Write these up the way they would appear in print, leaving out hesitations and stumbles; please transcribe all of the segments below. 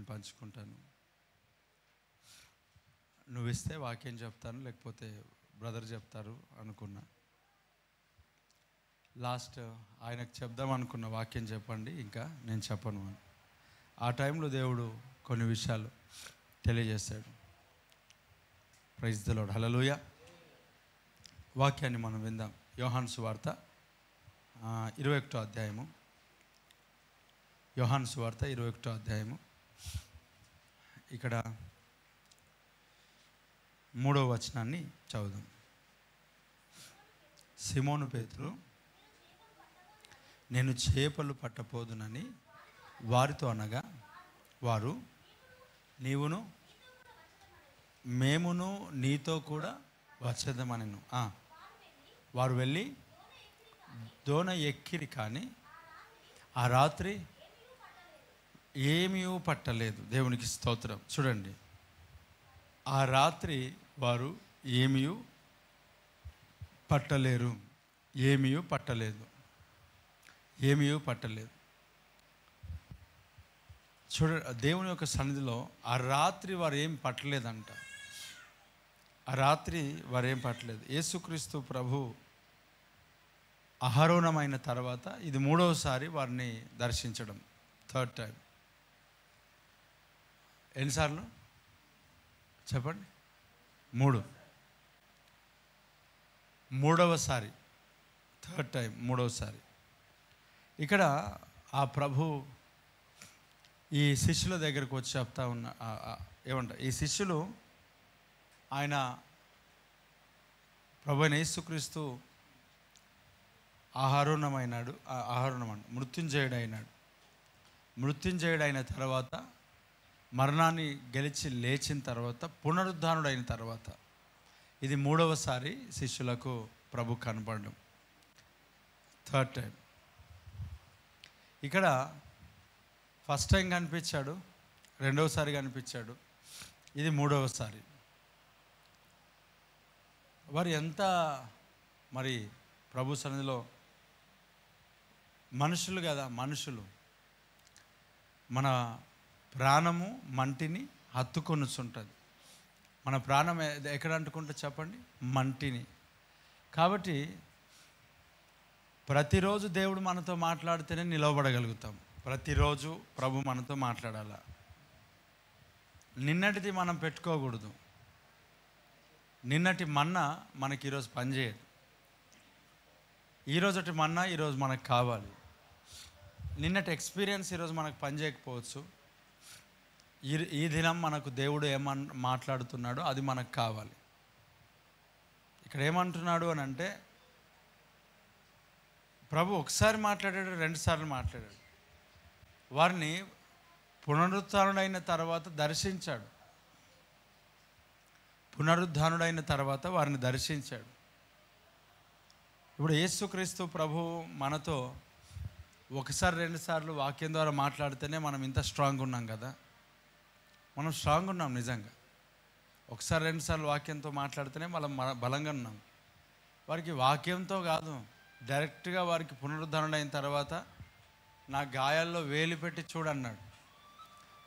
నేను పంచుకుంటాను. నువ్వు ఇస్తే వాక్యం చెప్తాను, లేకపోతే బ్రదర్ చెప్తారు అనుకున్నా. లాస్ట్ ఆయనకు చెప్దాం అనుకున్న వాక్యం చెప్పండి, ఇంకా నేను చెప్పను అని. ఆ టైంలో దేవుడు కొన్ని విషయాలు తెలియజేశాడు. ప్రైజ్ ది లార్డ్, హల్లెలూయా. వాక్యాన్ని మనం విందాం. యోహాను సువార్త 21వ అధ్యాయము. యోహాను సువార్త 21వ అధ్యాయము. ఇక్కడ 3వ వచనాన్ని చదువుదాం. సిమోను పేతురు, నేను చేపలు పట్టపోదునని వారితో అనగా, వారు, నీవును మేమును నీతో కూడా వచ్చేద్దామనెను. వారు వెళ్ళి దోణ ఎక్కిరి, కానీ ఆ రాత్రి ఏమీ పట్టలేదు. దేవునికి స్తోత్రం. చూడండి, ఆ రాత్రి వారు ఏమీ పట్టలేరు, ఏమీ పట్టలేదు. చూడ, దేవుని యొక్క సన్నిధిలో ఆ రాత్రి వారు ఏం పట్టలేదంట. ఆ రాత్రి వారు ఏం పట్టలేదు. యేసుక్రీస్తు ప్రభు ఆరోహణమైన తర్వాత ఇది 3వసారి వారిని దర్శించడం, 3rd టైం. ఎన్నిసార్లు చెప్పండి? 3. 3వసారి, 3rd టైం, 3వసారి. ఇక్కడ ఆ ప్రభు ఈ శిష్యుల దగ్గరకు వచ్చి చెప్తా ఉన్న ఏమంట, ఈ శిష్యులు ఆయన ప్రభు అయిన యేసుక్రీస్తు ఆహారోన్నమైనాడు, మృత్యుంజయుడైన తర్వాత, మరణాన్ని గెలిచి లేచిన తర్వాత, పునరుద్ధానుడైన తర్వాత ఇది 3వసారి శిష్యులకు ప్రభు కనపడడం, 3rd టైం. ఇక్కడ ఫస్ట్ టైం కనిపించాడు, 2వసారి కనిపించాడు, ఇది 3వసారి. వారు ఎంత మరి ప్రభు సన్నిధిలో మనుషులు కదా, మనుషులు మన ప్రాణము మంటిని హత్తుకొనుచుంటుంది. మన ప్రాణం ఎక్కడ అంటుకుంటే చెప్పండి? మంటిని. కాబట్టి ప్రతిరోజు దేవుడు మనతో మాట్లాడితేనే నిలవబడగలుగుతాం. ప్రతిరోజు ప్రభు మనతో మాట్లాడాల. నిన్నటిది మనం పెట్టుకోకూడదు. నిన్నటి మన్నా మనకి ఈరోజు పనిచేయదు. ఈరోజు మన్నా ఈరోజు మనకు కావాలి. నిన్నటి ఎక్స్పీరియన్స్ ఈరోజు మనకు పనిచేయకపోవచ్చు. ఈ దినం మనకు దేవుడు మాట్లాడుతున్నాడో అది మనకు కావాలి. ఇక్కడ ఏమంటున్నాడు అని అంటే, ప్రభు ఒకసారి మాట్లాడాడు, 2 సార్లు మాట్లాడాడు. వారిని పునరుత్థానుడైన తర్వాత దర్శించాడు. పునరుద్ధానుడైన తర్వాత వారిని దర్శించాడు. ఇప్పుడు యేసుక్రీస్తు ప్రభు మనతో 1-2 సార్లు వాక్యం ద్వారా మాట్లాడితేనే మనం ఇంత స్ట్రాంగ్ ఉన్నాం కదా. మనం స్ట్రాంగ్ ఉన్నాం నిజంగా. 1-2 సార్లు వాక్యంతో మాట్లాడితేనే మనం బలంగా ఉన్నాం. వారికి వాక్యంతో కాదు, డైరెక్ట్గా వారికి పునరుద్ధరణైన తర్వాత నా గాయాల్లో వేలు పెట్టి చూడన్నాడు.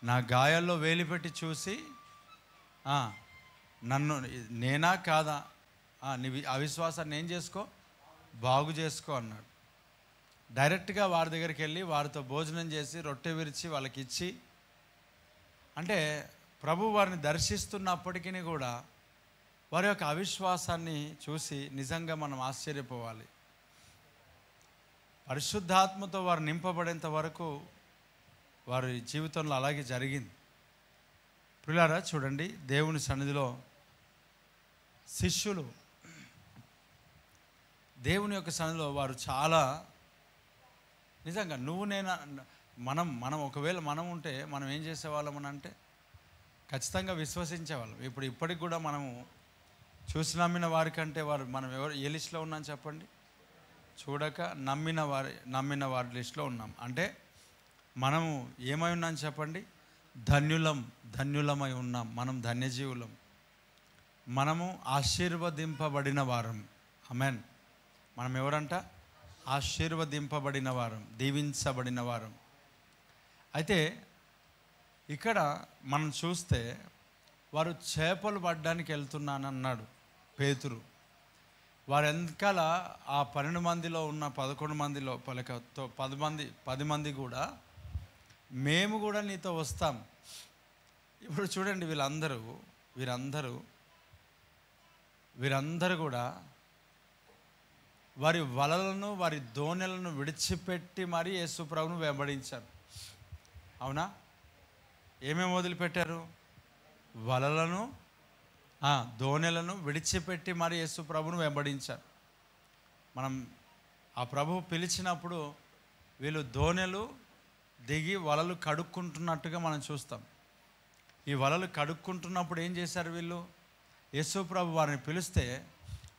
నా గాయాల్లో వేలు పెట్టి చూసి, నన్ను నేనా కాదా, నీ అవిశ్వాసాన్ని ఏం చేసుకో, బాగు చేసుకో అన్నాడు. డైరెక్ట్గా వారి దగ్గరికి వెళ్ళి వారితో భోజనం చేసి రొట్టె విరిచి వాళ్ళకి ఇచ్చి, అంటే ప్రభు వారిని దర్శిస్తున్నప్పటికీ కూడా వారి యొక్క అవిశ్వాసాన్ని చూసి నిజంగా మనం ఆశ్చర్యపోవాలి. పరిశుద్ధాత్మతో వారు నింపబడేంత వరకు వారి జీవితంలో అలాగే జరిగింది. ప్రియులారా, చూడండి, దేవుని సన్నిధిలో శిష్యులు దేవుని యొక్క సన్నిధిలో వారు చాలా నిజంగా నువ్వు నేను మనం ఒకవేళ మనం ఉంటే మనం ఏం చేసేవాళ్ళం అని అంటే ఖచ్చితంగా విశ్వసించేవాళ్ళం. ఇప్పటికి కూడా మనము చూసి నమ్మిన వారికంటే మనం ఏ లిస్టులో ఉన్నాం చెప్పండి? చూడక నమ్మిన వారి లిస్టులో ఉన్నాం. అంటే మనము ఏమై ఉన్నాం చెప్పండి? ధన్యులమై ఉన్నాం. మనం ధన్యజీవులం. మనము ఆశీర్వదింపబడిన వారం. ఆమేన్. మనం ఎవరంట? ఆశీర్వదింపబడిన వారం, దీవించబడిన వారం. అయితే ఇక్కడ మనం చూస్తే వారు చేపలు పట్టడానికి వెళ్తున్నానన్నాడు పేతురు. వారి వెనకాల ఆ 12 మందిలో ఉన్న 11 మందిలో 10 మంది కూడా మేము కూడా నీతో వస్తాం. ఇప్పుడు చూడండి, వీరందరూ కూడా వారి వలలను వారి దోణెలను విడిచిపెట్టి మరీ యేసు ప్రభువును వెంబడించారు. అవునా? ఏమేమి వదిలిపెట్టారు? వలలను దోణెలను విడిచిపెట్టి మరి యేసు ప్రభువును వెంబడించారు. మనం ఆ ప్రభువు పిలిచినప్పుడు వీళ్ళు దోణెలు దిగి వలలు కడుక్కుంటున్నట్టుగా మనం చూస్తాం. ఈ వలలు కడుక్కుంటున్నప్పుడు ఏం చేశారు వీళ్ళు? యేసు ప్రభు వారిని పిలిస్తే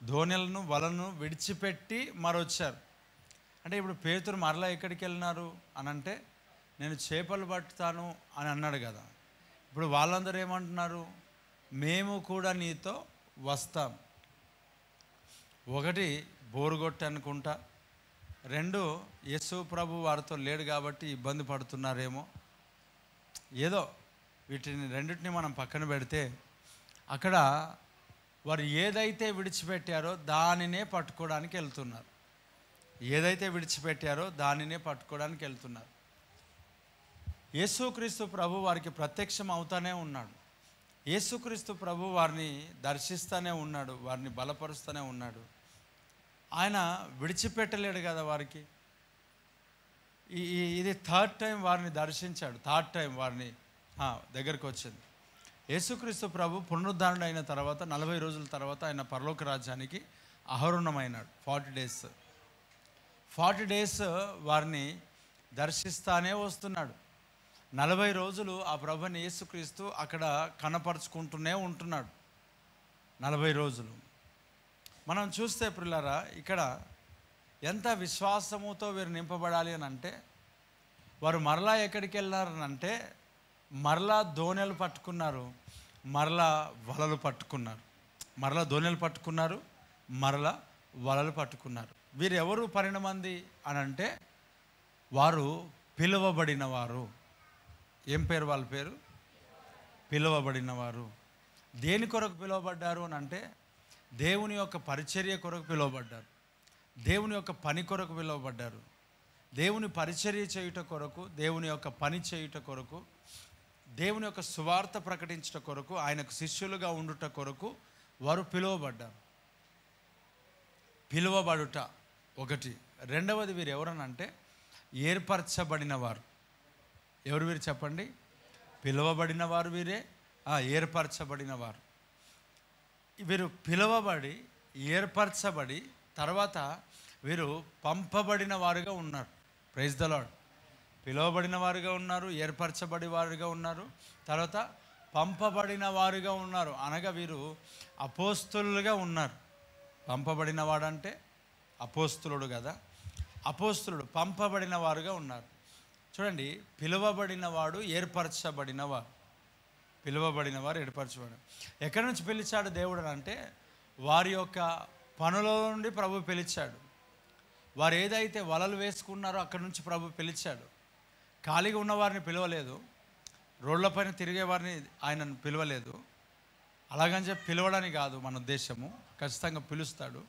దోణెలను వలను విడిచిపెట్టి మరొచ్చారు. అంటే ఇప్పుడు పేతురు మరలా ఎక్కడికి వెళ్ళినారు అని అంటే, నేను చేపలు పట్టుతాను అని అన్నాడు కదా. ఇప్పుడు వాళ్ళందరూ ఏమంటున్నారు? మేము కూడా నీతో వస్తాం. ఒకటి బోరుగొట్టి అనుకుంటా, 2 యేసు ప్రభు వారితో లేడు కాబట్టి ఇబ్బంది పడుతున్నారేమో. ఏదో వీటిని రెండింటిని మనం పక్కన పెడితే, అక్కడ వారు ఏదైతే విడిచిపెట్టారో దానినే పట్టుకోవడానికి వెళ్తున్నారు. యేసుక్రీస్తు ప్రభు వారికి ప్రత్యక్షం అవుతానే ఉన్నాడు. యేసుక్రీస్తు ప్రభు వారిని దర్శిస్తూనే ఉన్నాడు, వారిని బలపరుస్తూనే ఉన్నాడు. ఆయన విడిచిపెట్టలేడు కదా వారికి. ఇది 3rd టైం వారిని దర్శించాడు. 3rd టైం వారిని దగ్గరికి వచ్చింది. యేసుక్రీస్తు ప్రభు పునరుద్ధరణ అయిన తర్వాత 40 రోజుల తర్వాత ఆయన పరలోక రాజ్యానికి ఆరోహణమైనాడు. 40 డేస్ వారిని దర్శిస్తానే వస్తున్నాడు. 40 రోజులు ఆ ప్రభుని యేసుక్రీస్తు అక్కడ కనపరుచుకుంటూనే ఉంటున్నాడు. 40 రోజులు మనం చూస్తే ప్రియులారా, ఇక్కడ ఎంత విశ్వాసముతో వీరు నింపబడాలి అని అంటే, వారు మరలా ఎక్కడికి వెళ్ళారనంటే, మరలా దోణెలు పట్టుకున్నారు, మరలా వలలు పట్టుకున్నారు. మరలా దోణెలు పట్టుకున్నారు, మరలా వలలు పట్టుకున్నారు. వీరు ఎవరు 12 మంది అని అంటే, వారు పిలువబడిన వారు. ఏం పేరు వాళ్ళ పేరు? పిలువబడిన వారు. దేని కొరకు పిలువబడ్డారు అని అంటే, దేవుని యొక్క పరిచర్య కొరకు పిలువబడ్డారు. దేవుని యొక్క పని కొరకు పిలువబడ్డారు. దేవుని పరిచర్య చేయుట కొరకు, దేవుని యొక్క పని చేయుట కొరకు, దేవుని యొక్క సువార్త ప్రకటించుట కొరకు, ఆయనకు శిష్యులుగా ఉండుట కొరకు వారు పిలువబడ్డారు. పిలువబడుట ఒకటి. రెండవది, వీరు ఎవరనంటే ఏర్పరచబడిన వారు. ఎవరు వీరు చెప్పండి? పిలువబడిన వారు వీరే, ఏర్పరచబడిన వారు. వీరు పిలువబడి ఏర్పరచబడి తర్వాత వీరు పంపబడిన వారుగా ఉన్నారు. Praise the lord. పిలువబడిన వారుగా ఉన్నారు, ఏర్పరచబడి వారుగా ఉన్నారు, తర్వాత పంపబడిన వారుగా ఉన్నారు. అనగా వీరు అపోస్తులుగా ఉన్నారు. పంపబడిన వాడంటే అపోస్తులుడు కదా. అపోస్తులుడు పంపబడిన వారుగా ఉన్నారు. చూడండి, పిలువబడిన వాడు, ఏర్పరచబడిన వారు. పిలువబడిన వారు, ఏర్పరచబడిన. ఎక్కడి నుంచి పిలిచాడు దేవుడు అంటే, వారి యొక్క పనుల నుండి ప్రభు పిలిచాడు. వారు ఏదైతే వలలు వేసుకున్నారో అక్కడి నుంచి ప్రభు పిలిచాడు. ఖాళీగా ఉన్నవారిని పిలవలేదు, రోడ్లపైన తిరిగే వారిని ఆయనను పిలవలేదు. అలాగని చెప్పి పిలవడానికి కాదు మన ఉద్దేశము. ఖచ్చితంగా పిలుస్తాడు.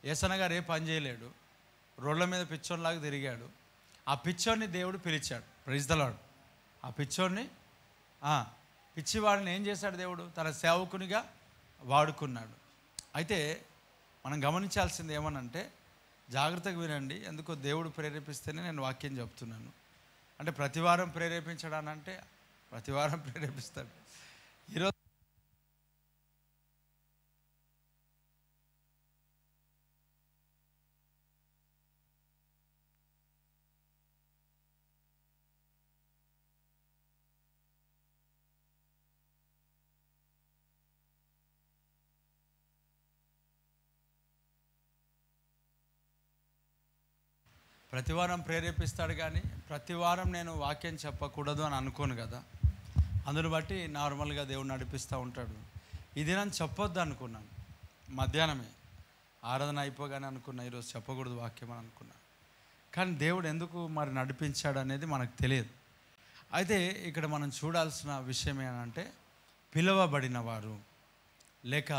యేసన్న గారు ఏ పని చేయలేడు, రోడ్ల మీద పిచ్చోన్లాగా తిరిగాడు. ఆ పిచ్చోన్ని దేవుడు పిలిచాడు. Praise the lord. ఆ పిచ్చోన్ని, పిచ్చివాడిని ఏం చేశాడు దేవుడు? తన సేవకునిగా వాడుకున్నాడు. అయితే మనం గమనించాల్సింది ఏమనంటే, జాగ్రత్తగా వినండి. ఎందుకో దేవుడు ప్రేరేపిస్తేనే నేను వాక్యం చెప్తున్నాను. అంటే ప్రతివారం ప్రేరేపించడానంటే ప్రతివారం ప్రేరేపిస్తాడు. ఈరోజు ప్రతివారం ప్రేరేపిస్తాడు, కానీ ప్రతివారం నేను వాక్యం చెప్పకూడదు అని అనుకోను కదా. అందును బట్టి నార్మల్గా దేవుడు నడిపిస్తూ ఉంటాడు. ఈ దినం చెప్పొద్దు అనుకున్నాను, మధ్యాహ్నమే ఆరాధన అయిపోగానే అనుకున్నా ఈరోజు చెప్పకూడదు వాక్యం అని అనుకున్నా. కానీ దేవుడు ఎందుకు మరి నడిపించాడు అనేది మనకు తెలియదు. అయితే ఇక్కడ మనం చూడాల్సిన విషయం ఏంటంటే పిలువబడిన వారు లేక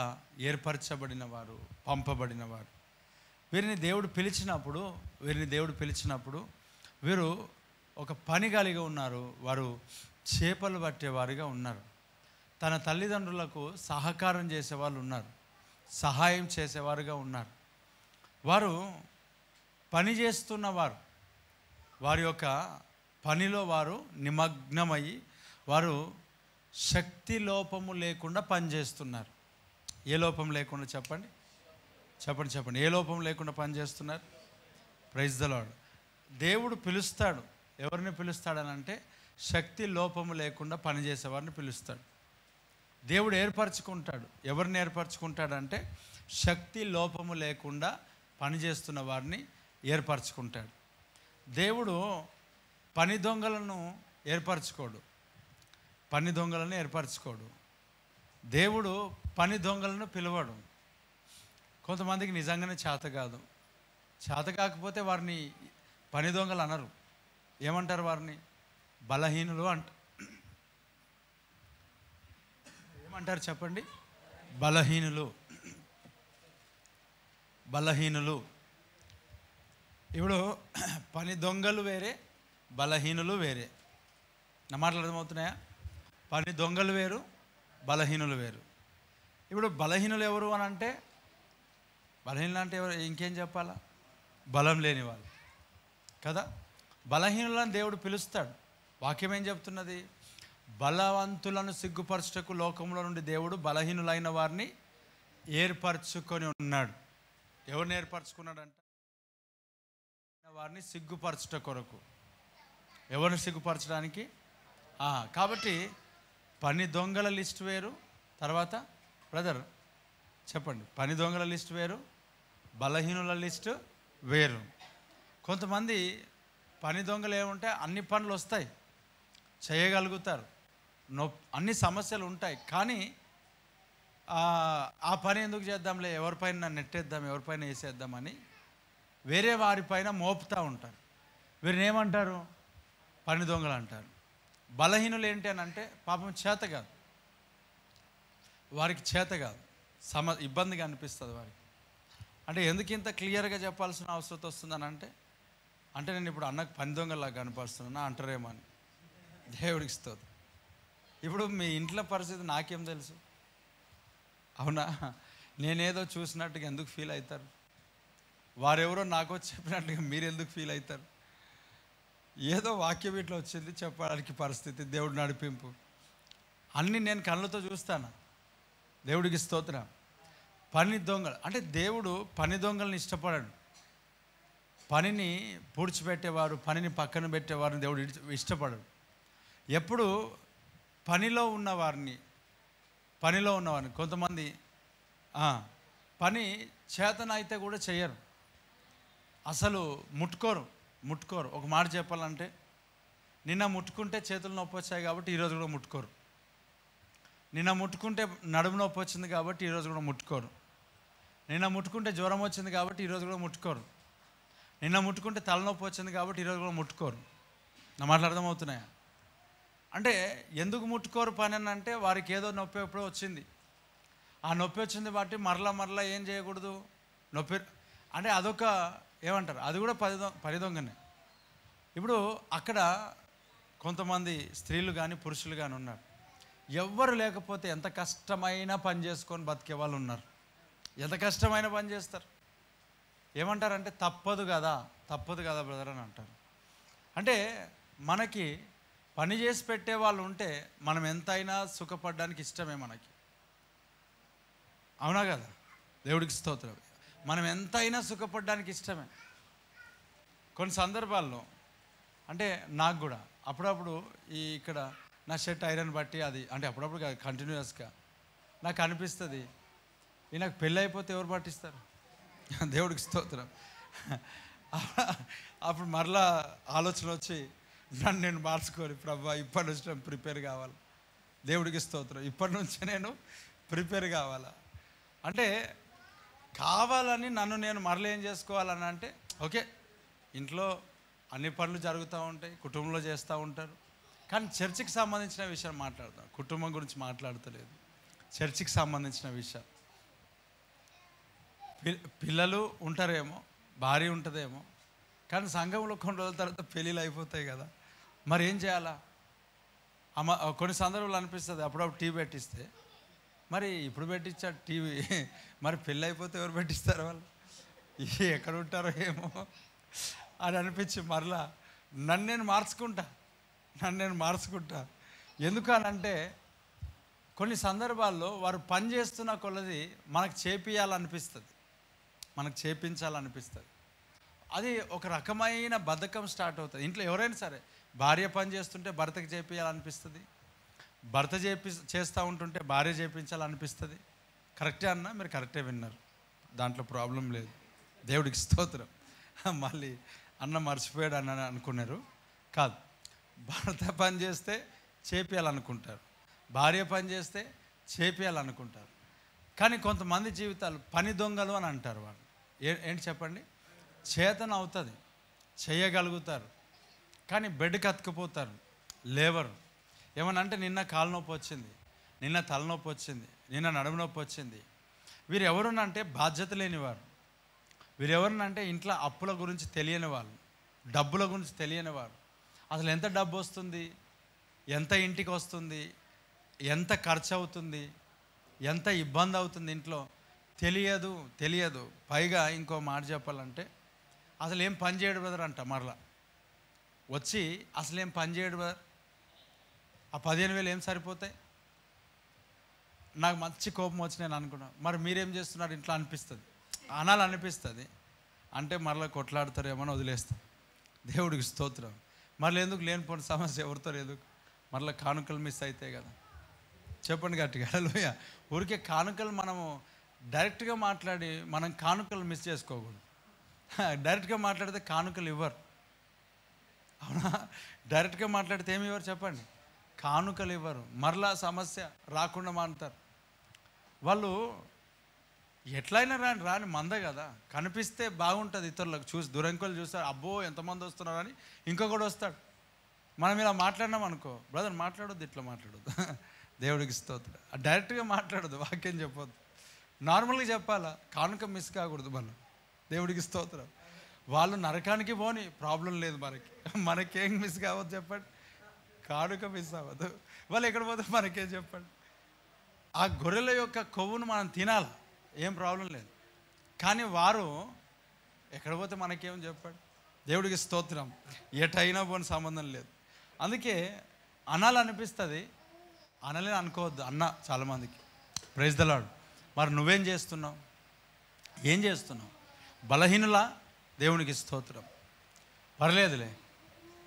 ఏర్పరచబడిన వారు, పంపబడిన వారు. వీరిని దేవుడు పిలిచినప్పుడు వీరు ఒక పని కలిగి ఉన్నారు. వారు చేపలు పట్టేవారుగా ఉన్నారు. తన తల్లిదండ్రులకు సహకారం చేసేవాళ్ళు ఉన్నారు, సహాయం చేసేవారుగా ఉన్నారు. వారు పని చేస్తున్నవారు, వారి యొక్క పనిలో వారు నిమగ్నమయ్యి వారు శక్తి లోపము లేకుండా పనిచేస్తున్నారు. ఏ లోపం లేకుండా చెప్పండి. ఏ లోపం లేకుండా పనిచేస్తున్నారు? Praise the lord. దేవుడు పిలుస్తాడు. ఎవరిని పిలుస్తాడనంటే శక్తి లోపము లేకుండా పనిచేసేవారిని పిలుస్తాడు. దేవుడు ఏర్పరచుకుంటాడు. ఎవరిని ఏర్పరచుకుంటాడంటే శక్తి లోపము లేకుండా పనిచేస్తున్న వారిని ఏర్పరచుకుంటాడు. దేవుడు పని దొంగలను ఏర్పరచుకోడు. దేవుడు పని దొంగలను పిలవడు. కొంతమందికి నిజంగానే చేత కాదు. చేత కాకపోతే వారిని పని దొంగలు అనరు. ఏమంటారు? వారిని బలహీనులు ఏమంటారు చెప్పండి? బలహీనులు. ఇప్పుడు పని దొంగలు వేరే, బలహీనులు వేరే. నా మాటలు అర్థమవుతున్నాయా? పని దొంగలు వేరు, బలహీనులు వేరు. ఇప్పుడు బలహీనులు ఎవరు అని అంటే, బలహీనులు అంటే ఎవరు? ఇంకేం చెప్పాలా? బలం లేని వాళ్ళు కదా. బలహీనులను దేవుడు పిలుస్తాడు. వాక్యం ఏం చెప్తున్నది? బలవంతులను సిగ్గుపరచుటకు లోకంలో నుండి దేవుడు బలహీనులైన వారిని ఏర్పరచుకొని ఉన్నాడు. ఎవరిని ఏర్పరచుకున్నాడంట? వారిని సిగ్గుపరచుట కొరకు. ఎవరిని సిగ్గుపరచడానికి? కాబట్టి పని దొంగల లిస్ట్ వేరు. తర్వాత బ్రదర్ చెప్పండి. పని దొంగల లిస్ట్ వేరు, బలహీనుల లిస్ట్ వేరు. కొంతమంది పని దొంగలు ఏముంటే అన్ని పనులు వస్తాయి, చేయగలుగుతారు, అన్ని సమస్యలు ఉంటాయి. కానీ ఆ పని ఎందుకు చేద్దాంలే, ఎవరిపైన నెట్టేద్దాం, ఎవరిపైన వేసేద్దామని వేరే వారిపైన మోపుతూ ఉంటారు. వీరిని ఏమంటారు? పని దొంగలు అంటారు. బలహీనులు ఏంటి అని అంటే పాపం చేత కాదు, వారికి చేత కాదు, ఇబ్బందిగా అనిపిస్తుంది వారికి. అంటే ఎందుకు ఇంత క్లియర్గా చెప్పాల్సిన అవసరం వస్తుందని అంటే నేను ఇప్పుడు అన్నకు పని దొంగలాగా కనపరుస్తున్నా అంటారేమో అని. దేవుడికి స్తోత్రం. ఇప్పుడు మీ ఇంట్లో పరిస్థితి నాకేం తెలుసు? అవునా? నేనేదో చూసినట్టుగా ఎందుకు ఫీల్ అవుతారు? వారెవరో నాకు చెప్పినట్టుగా మీరు ఎందుకు ఫీల్ అవుతారు? ఏదో వాక్యం ఇట్లా వచ్చింది చెప్పడానికి పరిస్థితి, దేవుడు నడిపింపు అన్నీ నేను కళ్ళతో చూస్తాను. దేవుడికి స్తోత్రం. పని దొంగలు అంటే దేవుడు పని దొంగలను ఇష్టపడాడు. పనిని పూడ్చిపెట్టేవారు, పనిని పక్కన పెట్టేవారిని దేవుడు ఇష్టపడడు. ఎప్పుడు పనిలో ఉన్నవారిని కొంతమంది పని చేతన అయితే కూడా చేయరు, అసలు ముట్టుకోరు. ఒక మాట చెప్పాలంటే, నిన్న ముట్టుకుంటే చేతులు నొప్పి వచ్చాయి కాబట్టి ఈరోజు కూడా ముట్టుకోరు. నిన్న ముట్టుకుంటే నడుము నొప్పి వచ్చింది కాబట్టి ఈరోజు కూడా ముట్టుకోరు. నిన్న ముట్టుకుంటే జ్వరం వచ్చింది కాబట్టి ఈరోజు కూడా ముట్టుకోరు. నిన్న ముట్టుకుంటే తలనొప్పి వచ్చింది కాబట్టి ఈరోజు కూడా ముట్టుకోరు. నా మాటలు అర్థమవుతున్నాయా? అంటే ఎందుకు ముట్టుకోరు పని అని అంటే, వారికి ఏదో నొప్పి ఎప్పుడో వచ్చింది, ఆ నొప్పి వచ్చింది బట్టి మరలా ఏం చేయకూడదు, నొప్పి అంటే అదొక ఏమంటారు, అది కూడా పని దొంగనే. ఇప్పుడు అక్కడ కొంతమంది స్త్రీలు కానీ పురుషులు కానీ ఉన్నారు. ఎవ్వరు లేకపోతే ఎంత కష్టమైన పని చేసుకొని బతికే వాళ్ళు ఉన్నారు. ఎంత కష్టమైన పని చేస్తారు. ఏమంటారంటే తప్పదు కదా బ్రదర్ అని అంటారు. అంటే మనకి పని చేసి పెట్టే వాళ్ళు ఉంటే మనం ఎంతైనా సుఖపడడానికి ఇష్టమే మనకి. అవునా కదా? దేవుడికి స్తోత్రం. మనం ఎంతైనా సుఖపడడానికి ఇష్టమే. కొన్ని సందర్భాల్లో అంటే నాకు కూడా అప్పుడప్పుడు ఇక్కడ నా షర్ట్ ఐరన్ బట్టి అది అంటే అప్పుడప్పుడు కంటిన్యూస్గా నాకు అనిపిస్తుంది, నాకు పెళ్ళి అయిపోతే ఎవరు పట్టిస్తారు? దేవుడికి స్తోత్రం. అప్పుడు మరలా ఆలోచన వచ్చి నన్ను నేను మార్చుకోని, ప్రభా ఇప్పటి నుంచి నేను ప్రిపేర్ కావాలి. దేవుడికి స్తోత్రం. ఇప్పటి నుంచే నేను ప్రిపేర్ కావాలా అంటే, కావాలని నన్ను నేను మరలా ఏం చేసుకోవాలని అంటే, ఓకే ఇంట్లో అన్ని పనులు జరుగుతూ ఉంటాయి, కుటుంబంలో చేస్తూ ఉంటారు, కానీ చర్చికి సంబంధించిన విషయం మాట్లాడతాం, కుటుంబం గురించి మాట్లాడతలేదు. చర్చికి సంబంధించిన విషయం, పిల్లలు ఉంటారేమో, భార్య ఉంటుందేమో, కానీ సంఘంలో కొన్ని రోజుల తర్వాత పెళ్ళిళ్ళు అయిపోతాయి కదా, మరి ఏం చేయాలా? కొన్ని సందర్భాలు అనిపిస్తుంది, అప్పుడప్పుడు టీవీ పెట్టిస్తే, మరి ఇప్పుడు పెట్టించాడు టీవీ, మరి పెళ్ళి అయిపోతే ఎవరు పెట్టిస్తారు? వాళ్ళు ఎక్కడ ఉంటారో ఏమో అని అనిపించి మరలా నన్ను నేను మార్చుకుంటా. ఎందుకనంటే కొన్ని సందర్భాల్లో వారు పని చేస్తున్న కొలది మనకు చేపించాలనిపిస్తుంది. అది ఒక రకమైన బద్ధకం స్టార్ట్ అవుతుంది. ఇంట్లో ఎవరైనా సరే, భార్య పని చేస్తుంటే భర్తకి చేపించాలనిపిస్తుంది, భర్త చేస్తూ ఉంటుంటే భార్య చేపించాలనిపిస్తుంది. కరెక్టే అన్నా, మీరు కరెక్టే విన్నారు, దాంట్లో ప్రాబ్లం లేదు. దేవుడికి స్తోత్రం. మళ్ళీ అన్న మర్చిపోయాడు అన్న అనుకున్నారు, కాదు. భర్త పని చేస్తే చేపియాలనుకుంటారు, భార్య పని చేస్తే చేపియాలనుకుంటారు. కానీ కొంతమంది జీవితాలు పని దొంగలు అని అంటారు. వాళ్ళు ఏంటి చెప్పండి? చేతన అవుతుంది, చేయగలుగుతారు, కానీ బెడ్కి అతుకుపోతారు, లేవరు. ఏమనంటే నిన్న కాలు నొప్పి వచ్చింది, నిన్న తలనొప్పి వచ్చింది, నిన్న నడుము నొప్పి వచ్చింది. వీరు ఎవరునంటే బాధ్యత లేనివారు, వీరెవరినంటే ఇంట్లో అప్పుల గురించి తెలియని వాళ్ళు, డబ్బుల గురించి తెలియని వారు. అసలు ఎంత డబ్బు వస్తుంది, ఎంత ఇంటికి వస్తుంది, ఎంత ఖర్చు అవుతుంది, ఎంత ఇబ్బంది అవుతుంది ఇంట్లో తెలియదు. పైగా ఇంకో మాట చెప్పాలంటే, అసలు ఏం పని చేయడు బ్రదర్ అంట. మరలా వచ్చి అసలు ఏం పని చేయడు బ్రదర్, ఆ 15,000 ఏం సరిపోతాయి? నాకు మంచి కోపం వచ్చి నేను అనుకున్నాను, మరి మీరేం చేస్తున్నారు ఇంట్లో అనిపిస్తుంది. అంటే మరలా కొట్లాడతారేమో అని వదిలేస్తాం. దేవుడికి స్తోత్రం. మరలా ఎందుకు లేనిపోయిన సమస్య ఎవరితో ఎందుకు? మరలా కానుకలు మిస్ అవుతాయి కదా. చెప్పండి గట్టిగా హల్లెలూయా. ఊరికే కానుకలు మనము డైరెక్ట్గా మాట్లాడి మనం కానుకలు మిస్ చేసుకోకూడదు. డైరెక్ట్గా మాట్లాడితే కానుకలు ఇవ్వరు, అవునా? డైరెక్ట్గా మాట్లాడితే ఏమి ఇవ్వరు చెప్పండి? కానుకలు ఇవ్వరు. మరలా సమస్య రాకుండా మానుతారు. వాళ్ళు ఎట్లయినా రాని మంద కదా, కనిపిస్తే బాగుంటుంది, ఇతరులకు చూసి దురంకులు చూస్తారు, అబ్బో ఎంతమంది వస్తున్నారని ఇంకొకటి వస్తాడు. మనం ఇలా మాట్లాడినాం అనుకో, బ్రదర్ మాట్లాడొద్దు, ఇట్లా మాట్లాడొద్దు. దేవుడికి స్తోత్రం. డైరెక్ట్గా మాట్లాడొద్దు, వాక్యం చెప్పొద్దు, నార్మల్గా చెప్పాలా. కానుక మిస్ కాకూడదు మనం. దేవుడికి స్తోత్రం. వాళ్ళు నరకానికి పోని, ప్రాబ్లం లేదు మనకేం మిస్ కావద్దు చెప్పండి? కానుక మిస్ అవ్వదు. వాళ్ళు ఎక్కడ పోతే మనకేం చెప్పండి? ఆ గొర్రెల యొక్క కొవ్వును మనం తినాలి, ఏం ప్రాబ్లం లేదు. కానీ వారు ఎక్కడ పోతే మనకేం చెప్పండి? దేవుడికి స్తోత్రం. ఎటైనా పోని సంబంధం లేదు. అందుకే అనాలనిపిస్తుంది, అనలేని అనుకోవద్దు అన్న చాలామందికి. Praise the lord. మరి నువ్వేం చేస్తున్నావు? ఏం చేస్తున్నావు? బలహీనులా? దేవునికి స్తోత్రం. పర్లేదులే,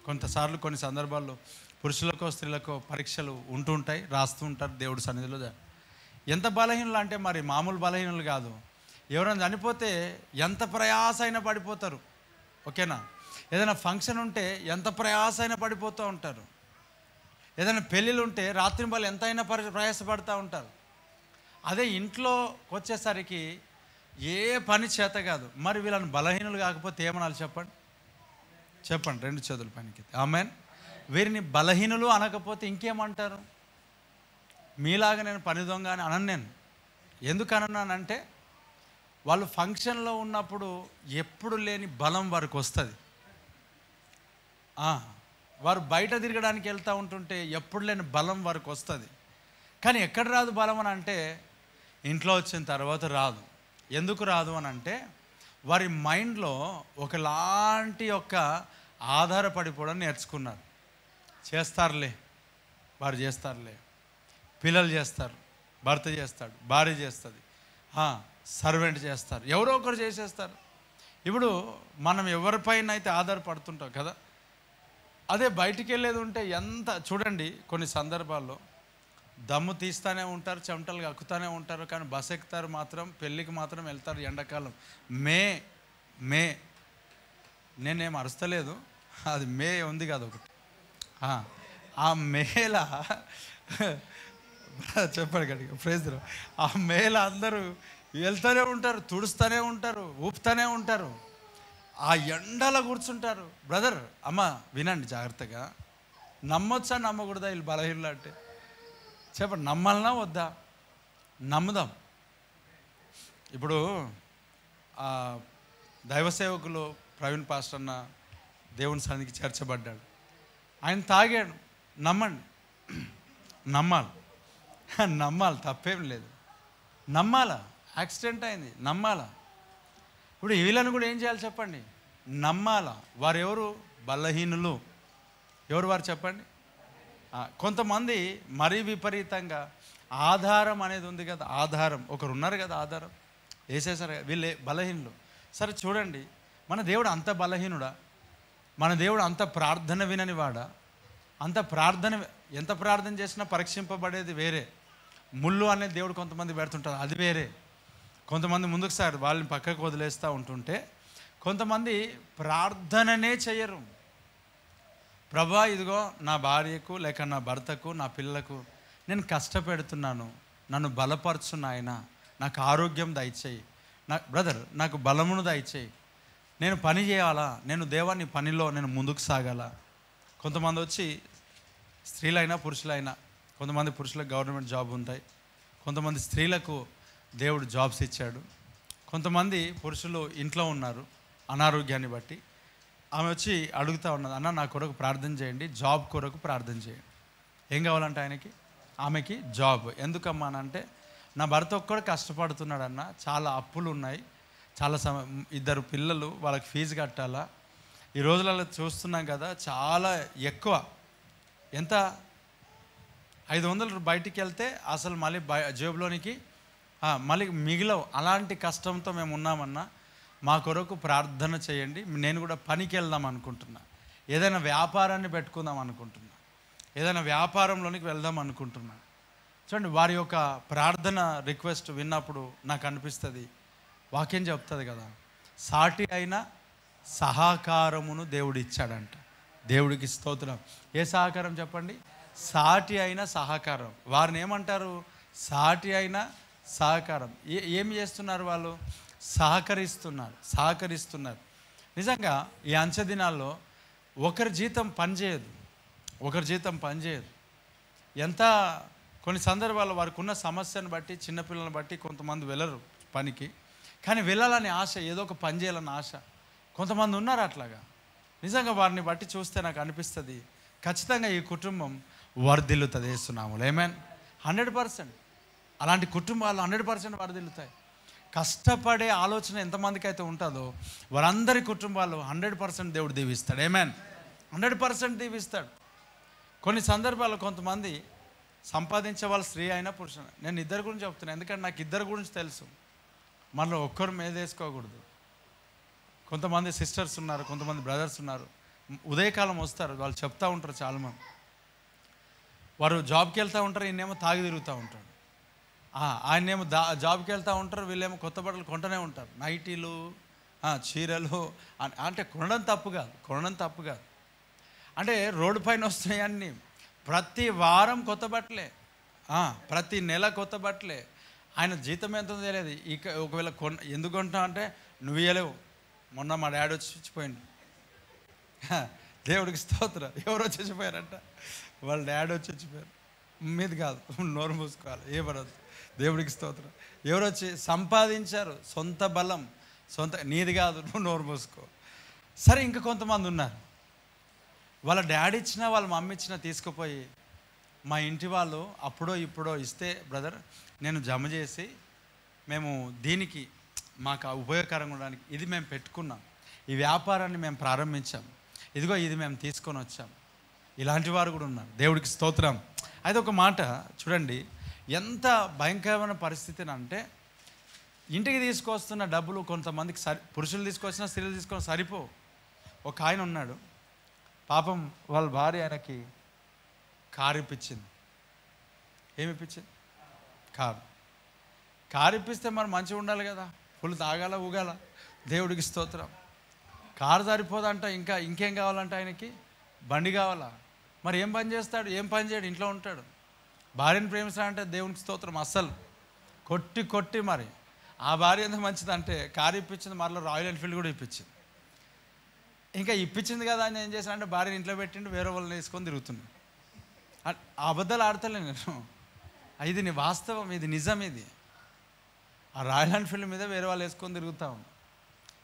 కొంతసార్లు కొన్ని సందర్భాల్లో పురుషులకో స్త్రీలకో పరీక్షలు ఉంటుంటాయి, రాస్తూ ఉంటారు దేవుడి సన్నిధిలో. ఎంత బలహీనులు అంటే మరి మామూలు బలహీనులు కాదు. ఎవరైనా చనిపోతే ఎంత ప్రయాస అయినా పడిపోతారు, ఓకేనా? ఏదైనా ఫంక్షన్ ఉంటే ఎంత ప్రయాస అయినా పడిపోతూ ఉంటారు. ఏదైనా పెళ్ళిళ్ళు ఉంటే రాత్రి వాళ్ళు ఎంతైనా ప్రయాసపడుతూ ఉంటారు. అదే ఇంట్లో వచ్చేసరికి ఏ పని చేత కాదు. మరి వీళ్ళని బలహీనులు కాకపోతే ఏమనాలి చెప్పండి? 2 చేతుల పనికి ఆమేన్. వీరిని బలహీనులు అనకపోతే ఇంకేమంటారు? మీలాగా నేను పని దొంగ అని అనను నేను. ఎందుకు అన్నానంటే, వాళ్ళు ఫంక్షన్లో ఉన్నప్పుడు ఎప్పుడు లేని బలం వారికి వస్తుంది. వారు బయట తిరగడానికి వెళ్తూ ఉంటుంటే ఎప్పుడు లేని బలం వారికి వస్తుంది. కానీ ఎక్కడ రాదు బలం అని అంటే, ఇంట్లో వచ్చిన తర్వాత రాదు. ఎందుకు రాదు అని అంటే, వారి మైండ్లో ఒకలాంటి యొక్క ఆధారపడిపోవడం నేర్చుకున్నారు. వారు చేస్తారులే, పిల్లలు చేస్తారు, భర్త చేస్తాడు, భార్య చేస్తుంది, సర్వెంట్ చేస్తారు, ఎవరో ఒకరు చేసేస్తారు. ఇప్పుడు మనం ఎవరిపైన అయితే ఆధారపడుతుంటాం కదా, అదే బయటికి వెళ్ళేది ఉంటే ఎంత చూడండి, కొన్ని సందర్భాల్లో దమ్ము తీస్తూనే ఉంటారు, చెమటలు కక్కుతూనే ఉంటారు, కానీ బస్ ఎక్కుతారు మాత్రం, పెళ్ళికి మాత్రం వెళ్తారు ఎండాకాలం. మే నేనేం అరుస్తలేదు, అది మే ఉంది కదా ఒకటి, ఆ మేల చెప్పండి గట్టిగా ప్రైజ్. ఆ మేల అందరూ వెళ్తూనే ఉంటారు, తుడుస్తూనే ఉంటారు, ఊపుతూనే ఉంటారు, ఆ ఎండలో కూర్చుంటారు. బ్రదర్ అమ్మ వినండి జాగ్రత్తగా, నమ్మొచ్చా నమ్మకూడదా వీళ్ళు బలహీనలు అంటే? చెప్పండి, నమ్మాలనా వద్దా? నమ్ముదాం. ఇప్పుడు దైవ సేవకులు ప్రవీణ్ పాస్టర్ అన్న దేవుని సన్నిధికి చేర్చబడ్డాడు. ఆయన తాగాడు, నమ్మండి, నమ్మాలి, నమ్మాలి, తప్పేం లేదు. నమ్మాలా? యాక్సిడెంట్ అయింది, నమ్మాలా? ఇప్పుడు వీళ్ళని కూడా ఏం చేయాలి చెప్పండి? నమ్మాలా. వారు ఎవరు? బలహీనులు. ఎవరు వారు చెప్పండి? కొంతమంది మరీ విపరీతంగా ఆధారం అనేది ఉంది కదా, ఆధారం ఒకరు ఉన్నారు కదా, ఆధారం వేసేసారు. వీళ్ళే బలహీనులు. సరే చూడండి, మన దేవుడు అంత బలహీనుడా? మన దేవుడు అంత ప్రార్థన వినని వాడా? అంత ప్రార్థన, ఎంత ప్రార్థన చేసినా పరీక్షింపబడేది వేరే. ముళ్ళు అనేది దేవుడు కొంతమంది పెడుతుంటారు, అది వేరే. కొంతమంది ముందుకు సార్ వాళ్ళని పక్కకు వదిలేస్తూ ఉంటుంటే, కొంతమంది ప్రార్థననే చేయరు. ప్రభా ఇదిగో నా భార్యకు లేక నా భర్తకు నా పిల్లలకు నేను కష్టపెడుతున్నాను, నన్ను బలపరచు నాయన, నాకు ఆరోగ్యం దయచేయి, బ్రదర్ నాకు బలమును దయచేయి, నేను పని చేయాలా, నేను దేవాన్ని పనిలో నేను ముందుకు సాగాల. కొంతమంది వచ్చి స్త్రీలైనా పురుషులైనా, కొంతమంది పురుషులకు గవర్నమెంట్ జాబ్ ఉంటాయి, కొంతమంది స్త్రీలకు దేవుడు జాబ్స్ ఇచ్చాడు, కొంతమంది పురుషులు ఇంట్లో ఉన్నారు అనారోగ్యాన్ని బట్టి. ఆమె వచ్చి అడుగుతూ ఉన్నది, అన్న నా కొరకు ప్రార్థన చేయండి, జాబ్ కొరకు ప్రార్థన చేయండి. ఏం కావాలంటే ఆయనకి, ఆమెకి జాబ్. ఎందుకమ్మా అంటే, నా భర్త ఒక్కడు కష్టపడుతున్నాడన్న, చాలా అప్పులు ఉన్నాయి, చాలా ఇద్దరు పిల్లలు, వాళ్ళకి ఫీజు కట్టాలా. ఈ రోజులలో చూస్తున్నాం కదా, చాలా ఎక్కువ. ఎంత? 500 బయటికి వెళ్తే అసలు మళ్ళీ జేబులోనికి మళ్ళీ మిగిలవు. అలాంటి కష్టంతో మేము ఉన్నామన్నా, మా కొరకు ప్రార్థన చేయండి. నేను కూడా పనికి వెళ్దాం అనుకుంటున్నా, ఏదైనా వ్యాపారాన్ని పెట్టుకుందాం అనుకుంటున్నా, ఏదైనా వ్యాపారంలోనికి వెళ్దాం అనుకుంటున్నా. చూడండి, వారి యొక్క ప్రార్థన రిక్వెస్ట్ విన్నప్పుడు నాకు అనిపిస్తుంది, వాక్యం చెప్తుంది కదా, సాటి అయిన సహకారమును దేవుడు ఇచ్చాడంట. దేవుడికి స్తోత్రం. ఏ సహకారం చెప్పండి? సాటి అయిన సహకారం. వారిని ఏమంటారు? సాటి అయిన సహకారం. ఏమి చేస్తున్నారు వాళ్ళు? సహకరిస్తున్నారు. నిజంగా ఈ అంచె దినాల్లో ఒకరి జీతం పనిచేయదు. ఎంత కొన్ని సందర్భాల్లో వారికి ఉన్న సమస్యను బట్టి, చిన్నపిల్లలను బట్టి కొంతమంది వెళ్ళరు పనికి, కానీ వెళ్ళాలని ఆశ, ఏదో ఒక పని చేయాలని ఆశ కొంతమంది ఉన్నారు అట్లాగా. నిజంగా వారిని బట్టి చూస్తే నాకు అనిపిస్తుంది, ఖచ్చితంగా ఈ కుటుంబం వర్ధిల్లుతుంది యేసునామములో. ఆమేన్. 100% అలాంటి కుటుంబాలు 100% వర్ధిల్లుతాయి. కష్టపడే ఆలోచన ఎంతమందికి అయితే ఉంటుందో వారందరి కుటుంబాలు 100% దేవుడు దీవిస్తాడు. ఆమేన్. 100% దీవిస్తాడు. కొన్ని సందర్భాల్లో కొంతమంది సంపాదించే వాళ్ళు స్త్రీ అయినా పురుషుడు, నేను ఇద్దరు గురించి చెప్తున్నాను, ఎందుకంటే నాకు ఇద్దరు గురించి తెలుసు, మనలో ఒక్కరు మేదేసుకోకూడదు. కొంతమంది సిస్టర్స్ ఉన్నారు, కొంతమంది బ్రదర్స్ ఉన్నారు, ఉదయకాలం వస్తారు, వాళ్ళు చెప్తూ ఉంటారు చాలామంది. వారు జాబ్కి వెళ్తూ ఉంటారు, ఈయనేమో తాగి తిరుగుతూ ఉంటాడు, ఆయనేమో జాబ్కి వెళ్తూ ఉంటారు, వీళ్ళేమో కొత్త బట్టలు కొంటూనే ఉంటారు, నైటీలు, చీరలు. అంటే కొనడం తప్పు కాదు, అంటే రోడ్డు పైన వస్తున్నాయి అన్నీ. ప్రతి వారం కొత్త బట్టలే, ప్రతి నెల కొత్త బట్టలే. ఆయన జీతం ఎంత తెలియదు. ఇక ఒకవేళ ఎందుకు కొంటున్నావు అంటే, నువ్వు ఇవ్వలేవు, మొన్న మా డాడీ వచ్చి చచ్చిపోయింది. దేవుడికి స్తోత్రం. ఎవరు వచ్చి చచ్చిపోయారంట? వాళ్ళ డాడీ వచ్చి చచ్చిపోయారు. మీది కాదు, నోరు మూసుకోవాలి, ఏ పడదు. దేవుడికి స్తోత్రం. ఎవరు వచ్చి సంపాదించారు, సొంత బలం, నీది కాదు, నువ్వు నోరు మూసుకో. సరే, ఇంకా కొంతమంది ఉన్నారు, వాళ్ళ డాడీ ఇచ్చినా వాళ్ళ మమ్మీ ఇచ్చినా తీసుకుపోయి, మా ఇంటి వాళ్ళు అప్పుడో ఇప్పుడో ఇస్తే బ్రదర్ నేను జమ చేసి మేము దీనికి మాకు ఉపయోగకరంగా ఉండడానికి ఇది మేము పెట్టుకున్నాం, ఈ వ్యాపారాన్ని మేము ప్రారంభించాం, ఇదిగో ఇది మేము తీసుకొని వచ్చాం. ఇలాంటి వారు కూడా ఉన్నారు. దేవుడికి స్తోత్రం. అయితే ఒక మాట చూడండి, ఎంత భయంకరమైన పరిస్థితి అంటే, ఇంటికి తీసుకొస్తున్న డబ్బులు కొంతమందికి పురుషులు తీసుకొచ్చినా స్త్రీలు తీసుకొని సరిపోవు. ఒక ఆయన ఉన్నాడు, పాపం వాళ్ళ భార్య ఆయనకి కారు ఇప్పించింది. ఏమి ఇప్పించింది? కారు ఇప్పిస్తే మరి మంచిగా ఉండాలి కదా, ఫుల్ తాగాల ఊగాల. దేవుడికి స్తోత్రం. కారు సరిపోదంట, ఇంకేం కావాలంట ఆయనకి? బండి కావాలా? మరి ఏం పని చేస్తాడు? ఏం పని చేయడు, ఇంట్లో ఉంటాడు. భార్యను ప్రేమిస్తాడంటే దేవునికి స్తోత్రం, అస్సలు కొట్టి మరి ఆ భార్య ఎంత మంచిదంటే కారు ఇప్పించింది, మరలా రాయల్ ఎన్ఫీల్డ్ కూడా ఇప్పించింది. ఇంకా ఇప్పించింది కదా అని ఏం చేశానంటే భార్యని ఇంట్లో పెట్టిండు, వేరే వాళ్ళని వేసుకొని తిరుగుతున్నాడు. అబద్ధాలు ఆడతలేను నేను, ఇది నీ వాస్తవం, ఇది నిజం. ఇది ఆ రాయల్ ఎన్ఫీల్డ్ మీద వేరే వాళ్ళు వేసుకొని తిరుగుతాం.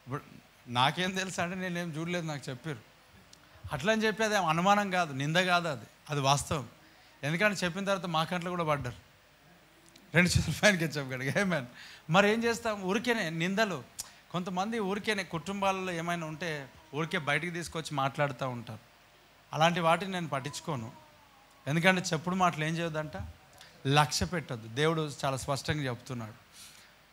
ఇప్పుడు నాకేం తెలుసు అంటే నేనేం చూడలేదు, నాకు చెప్పారు అట్లా అని చెప్పి. అది అనుమానం కాదు, నింద కాదు, అది వాస్తవం. ఎందుకంటే చెప్పిన తర్వాత మా కంట్లో కూడా పడ్డారు, 2 చేతుల పైనకి చెప్పగలిగా. ఏమైనా మరి ఏం చేస్తాం, ఊరికేనే నిందలు. కొంతమంది ఊరికేనే కుటుంబాలలో ఏమైనా ఉంటే ఊరికే బయటికి తీసుకొచ్చి మాట్లాడుతూ ఉంటారు. అలాంటి వాటిని నేను పట్టించుకోను. ఎందుకంటే చెప్పుడు మాటలు ఏం చేయొద్దంట, లక్ష్య పెట్టద్దు. దేవుడు చాలా స్పష్టంగా చెప్తున్నాడు.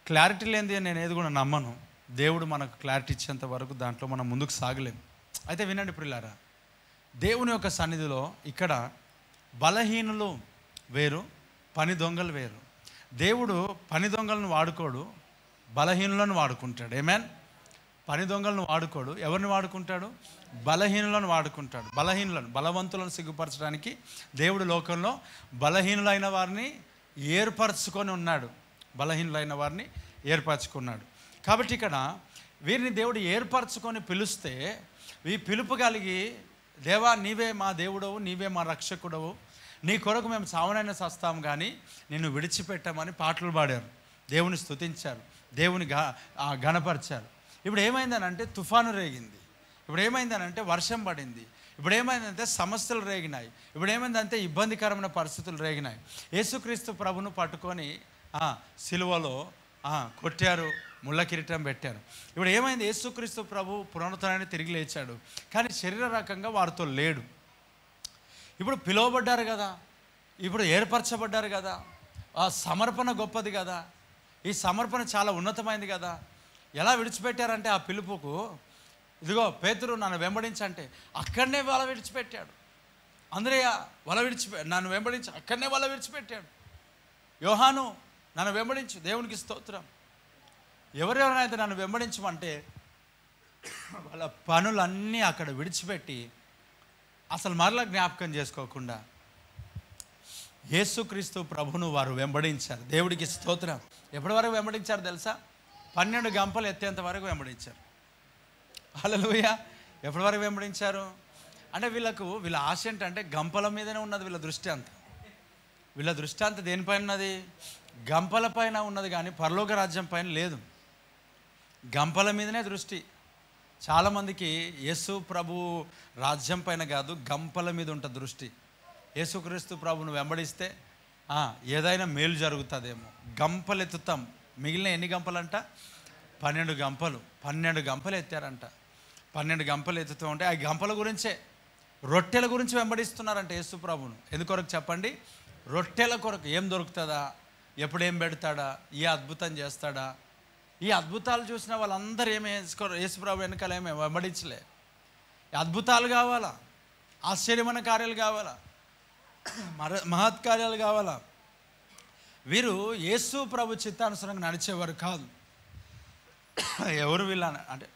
క్లారిటీ లేనిది నేను ఏది కూడా నమ్మను. దేవుడు మనకు క్లారిటీ ఇచ్చేంత వరకు దాంట్లో మనం ముందుకు సాగలేము. అయితే వినండి ప్రియులారా, దేవుని యొక్క సన్నిధిలో ఇక్కడ బలహీనులు వేరు, పని దొంగలు వేరు. దేవుడు పని దొంగలను వాడుకోడు, బలహీనులను వాడుకుంటాడు. ఏమేన్? పని దొంగలను వాడుకోడు, ఎవరిని వాడుకుంటాడు? బలహీనులను వాడుకుంటాడు. బలవంతులను సిగ్గుపరచడానికి దేవుడు లోకంలో బలహీనులైన వారిని ఏర్పరచుకొని ఉన్నాడు. బలహీనులైన వారిని ఏర్పరచుకున్నాడు. కాబట్టి ఇక్కడ వీరిని దేవుడు ఏర్పరచుకొని పిలుస్తే, ఈ పిలుపు కలిగి, దేవా నీవే మా దేవుడవు, నీవే మా రక్షకుడవు, నీ కొరకు మేము చావనైనా చస్తాం కానీ నిన్ను విడిచిపెట్టామని పాటలు పాడారు, దేవుని స్తుతించారు, దేవుని ఘనపరిచారు. ఇప్పుడు ఏమైందనంటే తుఫాను రేగింది, ఇప్పుడు ఏమైందనంటే వర్షం పడింది, ఇప్పుడు ఏమైందంటే సమస్యలు రేగినాయి, ఇప్పుడు ఏమైందంటే ఇబ్బందికరమైన పరిస్థితులు రేగినాయి. యేసుక్రీస్తు ప్రభును పట్టుకొని సిలువలో కొట్టారు, ముళ్ళ కిరీటం పెట్టారు. ఇప్పుడు ఏమైంది, యేసుక్రీస్తు ప్రభు పునరుత్థానాన్ని తిరిగి లేచాడు, కానీ శరీర రకంగా వారితో లేడు. ఇప్పుడు పిలువబడ్డారు కదా, ఇప్పుడు ఏర్పరచబడ్డారు కదా, ఆ సమర్పణ గొప్పది కదా, ఈ సమర్పణ చాలా ఉన్నతమైంది కదా. ఎలా విడిచిపెట్టారంటే ఆ పిలుపుకు, ఇదిగో పేతురు నన్ను వెంబడించంటే అక్కడనే వల విడిచిపెట్టాడు. అంద్రయ్య నన్ను వెంబడించి అక్కడనే వల విడిచిపెట్టాడు. యోహాను నన్ను వెంబడించు, దేవునికి స్తోత్రం. ఎవరెవరైతే నన్ను వెంబడించమంటే వాళ్ళ పనులన్నీ అక్కడ విడిచిపెట్టి అసలు మరలా జ్ఞాపకం చేసుకోకుండా యేసుక్రీస్తు ప్రభును వారు వెంబడించారు. దేవుడికి స్తోత్రం. ఎప్పటి వరకు వెంబడించారు తెలుసా? 12 గంపలు ఎత్తేంత వరకు వెంబడించారు. హల్లెలూయా. ఎప్పటి వరకు వెంబడించారు అంటే వీళ్ళ ఆశ ఏంటంటే గంపల మీదనే ఉన్నది వీళ్ళ దృష్టి అంతా. వీళ్ళ దృష్టి అంతా దేనిపైన ఉన్నది? గంపల పైన ఉన్నది, కానీ పరలోక రాజ్యం పైన లేదు. గంపల మీదనే దృష్టి. చాలామందికి యేసు ప్రభు రాజ్యం పైన కాదు, గంపల మీద ఉంటుంది దృష్టి. యేసుక్రీస్తు ప్రభును వెంబడిస్తే ఏదైనా మేలు జరుగుతుందేమో, గంపలు ఎత్తుతాం. మిగిలిన ఎన్ని గంపలంట? 12 గంపలు. 12 గంపలు ఎత్తారంట. 12 గంపలు ఎత్తుతూ ఉంటే ఆ గంపల గురించే, రొట్టెల గురించి వెంబడిస్తున్నారంట యేసు ప్రభును. ఎందుకొరకు చెప్పండి? రొట్టెల కొరకు. ఏం దొరుకుతుందా, ఎప్పుడేం పెడతాడా, ఏ అద్భుతం చేస్తాడా. ఈ అద్భుతాలు చూసిన వాళ్ళందరూ ఏమి వేసుకోరు, యేసుప్రభు వెనకాల ఏమే వెంబడించలే. అద్భుతాలు కావాలా, ఆశ్చర్యమైన కార్యాలు కావాలా, మహత్కార్యాలు కావాలా. వీరు యేసు ప్రభు చిత్తానుసారంగా నడిచేవారు కాదు. ఎవరు వీళ్ళ అంటే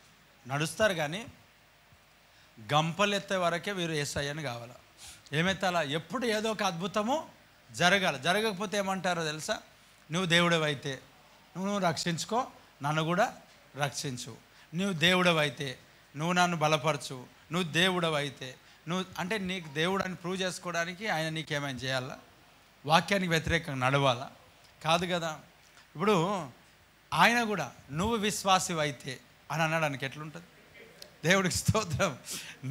నడుస్తారు కానీ గంపలు ఎత్తే వరకే వీరు యేసయ్యని కావాలా. ఏమెత్తాలా? ఎప్పుడు ఏదో ఒక అద్భుతము జరగాలి. జరగకపోతే ఏమంటారో తెలుసా? నువ్వు దేవుడవైతే నువ్వు రక్షించుకో, నన్ను కూడా రక్షించు. నువ్వు దేవుడవైతే నువ్వు నన్ను బలపరచు. నువ్వు దేవుడవైతే నువ్వు అంటే నీకు దేవుడు అని ప్రూవ్ చేసుకోవడానికి ఆయన నీకేమైనా చేయాలా? వాక్యానికి వ్యతిరేకంగా నడవాలా? కాదు కదా. ఇప్పుడు ఆయన కూడా నువ్వు విశ్వాసివైతే అని అనడానికి ఎట్లుంటుంది? దేవుడికి స్తోత్రం.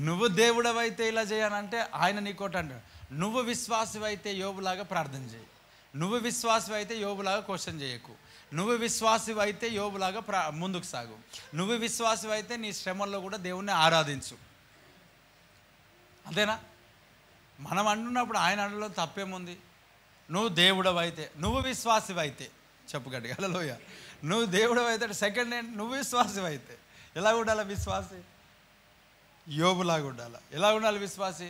నువ్వు దేవుడవైతే ఇలా చేయాలంటే ఆయన నీకోటి అంటాడు, నువ్వు విశ్వాసివైతే యోబులాగా ప్రార్థన చేయి, నువ్వు విశ్వాసివైతే యోబులాగా క్వశ్చన్ చేయకు, నువ్వు విశ్వాసివైతే యోబులాగా ముందుకు సాగు, నువ్వు విశ్వాసివైతే నీ శ్రమల్లో కూడా దేవుణ్ణి ఆరాధించు. అంతేనా? మనం అంటున్నప్పుడు ఆయన అండలో తప్పేముంది? నువ్వు దేవుడవైతే, నువ్వు విశ్వాసివైతే, చెప్పు గట్టిగా హల్లెలూయా. నువ్వు దేవుడవైతే సెకండ్ హ్యాండ్, నువ్వు విశ్వాసివైతే ఎలా ఉండాలి విశ్వాసి? యోబులాగా ఉండాలి. ఎలా ఉండాలి విశ్వాసి?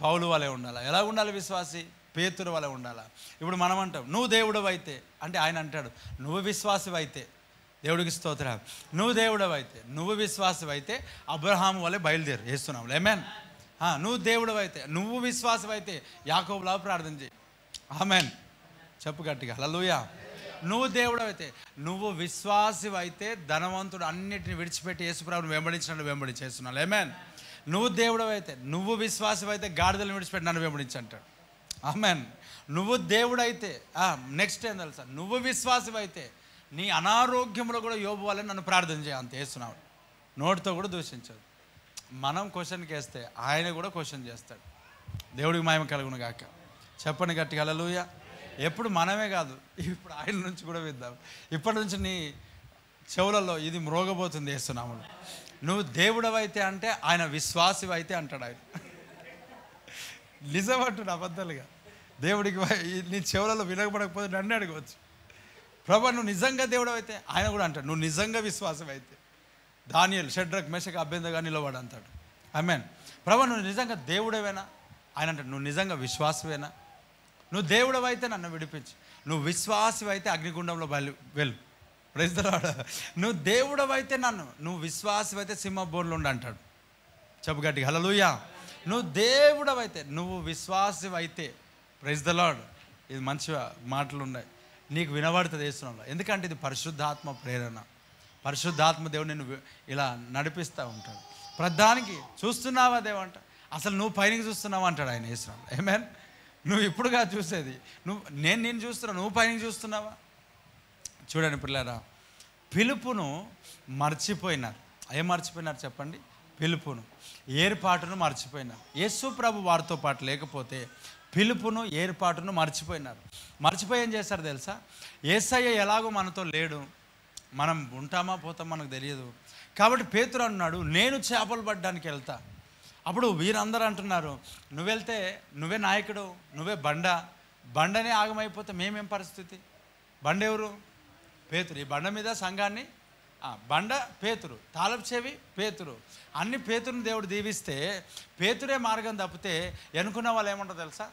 పౌలు వలె ఉండాలి. ఎలా ఉండాలి విశ్వాసి? పేతురు వలె ఉండాలి. ఇప్పుడు మనం అంటాం నువ్వు దేవుడవైతే అంటే ఆయన అంటాడు నువ్వు విశ్వాసివైతే, దేవుడికి స్తోత్రం, నువ్వు దేవుడవైతే, నువ్వు విశ్వాసివైతే అబ్రహాము వలె బయలుదేరు చేస్తున్నాం. ఆమేన్. నువ్వు దేవుడవైతే, నువ్వు విశ్వాసివైతే యాకోబులాగా ప్రార్థన చేయి. ఆమేన్. చెప్పు గట్టిగా హల్లెలూయా. నువ్వు దేవుడు అయితే, నువ్వు విశ్వాసివి అయితే ధనవంతుడు అన్నిటిని విడిచిపెట్టి యేసుప్రభుని వెంబడించినట్టు వెంబడించేస్తున్నాను. ఆమేన్. నువ్వు దేవుడు అయితే, నువ్వు విశ్వాసివి అయితే గాడిదలను విడిచిపెట్టి నన్ను వెంబడించి అంటాడు. ఆమేన్. నువ్వు దేవుడైతే నెక్స్ట్ ఏం తెలుసా, నువ్వు విశ్వాసివి అయితే నీ అనారోగ్యంలో కూడా యోబు వల్ల నన్ను ప్రార్థన చేయ అంత వేస్తున్నావు. నోటితో కూడా దూషించదు. మనం క్వశ్చన్కి వేస్తే ఆయన కూడా క్వశ్చన్ చేస్తాడు. దేవుడికి మహిమ కలుగును గాక. చెప్పండి గట్టిగా హల్లెలూయా. ఎప్పుడు మనమే కాదు, ఇప్పుడు ఆయన నుంచి కూడా విద్దాం. ఇప్పటి నుంచి నీ చెవులలో ఇది మ్రోగబోతుంది వేస్తున్నాము. నువ్వు దేవుడవైతే అంటే ఆయన విశ్వాసివి అయితే అంటాడు ఆయన. నిజం అంటున్నా, అబద్ధాలుగా. దేవుడికి నీ చెవులలో వినగబడకపోతే నన్ను అడగవచ్చు, ప్రభు నువ్వు నిజంగా దేవుడు అయితే. ఆయన కూడా అంటాడు నువ్వు నిజంగా విశ్వాసం అయితే. దానియేలు, షడ్రక్, మెషక్, అబేద్నెగో నిలబడు అంటాడు. ఆమేన్. ప్రభు నువ్వు నిజంగా దేవుడవేనా? ఆయన అంటాడు నువ్వు నిజంగా విశ్వాసవేనా? నువ్వు దేవుడవైతే నన్ను విడిపించు, నువ్వు విశ్వాసవైతే అగ్నిగుండంలో వెళ్ళు. Praise the lord. నువ్వు దేవుడవైతే నన్ను, నువ్వు విశ్వాసవైతే సింహబోన్లో ఉండు అంటాడు. చెప్పు గట్టిగా హల్లెలూయా. నువ్వు దేవుడవైతే, నువ్వు విశ్వాసవైతే. Praise the lord. ఇది మంచి మాటలు ఉన్నాయి, నీకు వినబడుతుంది వేస్తున్నాడు. ఎందుకంటే ఇది పరిశుద్ధాత్మ ప్రేరణ. పరిశుద్ధాత్మ దేవుడు నిన్ను ఇలా నడిపిస్తూ ఉంటాడు. ప్రధానికి చూస్తున్నావా దేవంట, అసలు నువ్వు పైనకి చూస్తున్నావా అంటాడు ఆయన వేస్తున్నాడు. ఆమేన్. నువ్వు ఇప్పుడుగా చూసేది నేను చూస్తున్నా, నువ్వు పైనకి చూస్తున్నావా? చూడండి పిల్లరా, పిలుపును మర్చిపోయినారు. ఏం మర్చిపోయినారు చెప్పండి? పిలుపును, ఏర్పాటును మర్చిపోయినారు. యేసు ప్రభు వారితో పాటు లేకపోతే పిలుపును, ఏర్పాటును మర్చిపోయినారు. మర్చిపోయి ఏం చేశారు తెలుసా? యేసయ్య ఎలాగో మనతో లేడు, మనం ఉంటామా పోతామా మనకు తెలియదు. కాబట్టి పేతురు అన్నాడు నేను చేపలు పట్టడానికి వెళ్తా. అప్పుడు వీరందరూ అంటున్నారు నువ్వు వెళ్తే నువ్వే నాయకుడు, నువ్వే బండనే ఆగమైపోతే మేమేం పరిస్థితి? బండ ఎవరు? పేతురు. ఈ బండ మీద సంఘాన్ని, బండ పేతురు, తాళపు చెవి పేతురు, అన్ని పేతురుని దేవుడు దీవిస్తే పేతురే మార్గం తప్పితే ఎనుకున్న వాళ్ళు ఏమంటారు తెలుసా?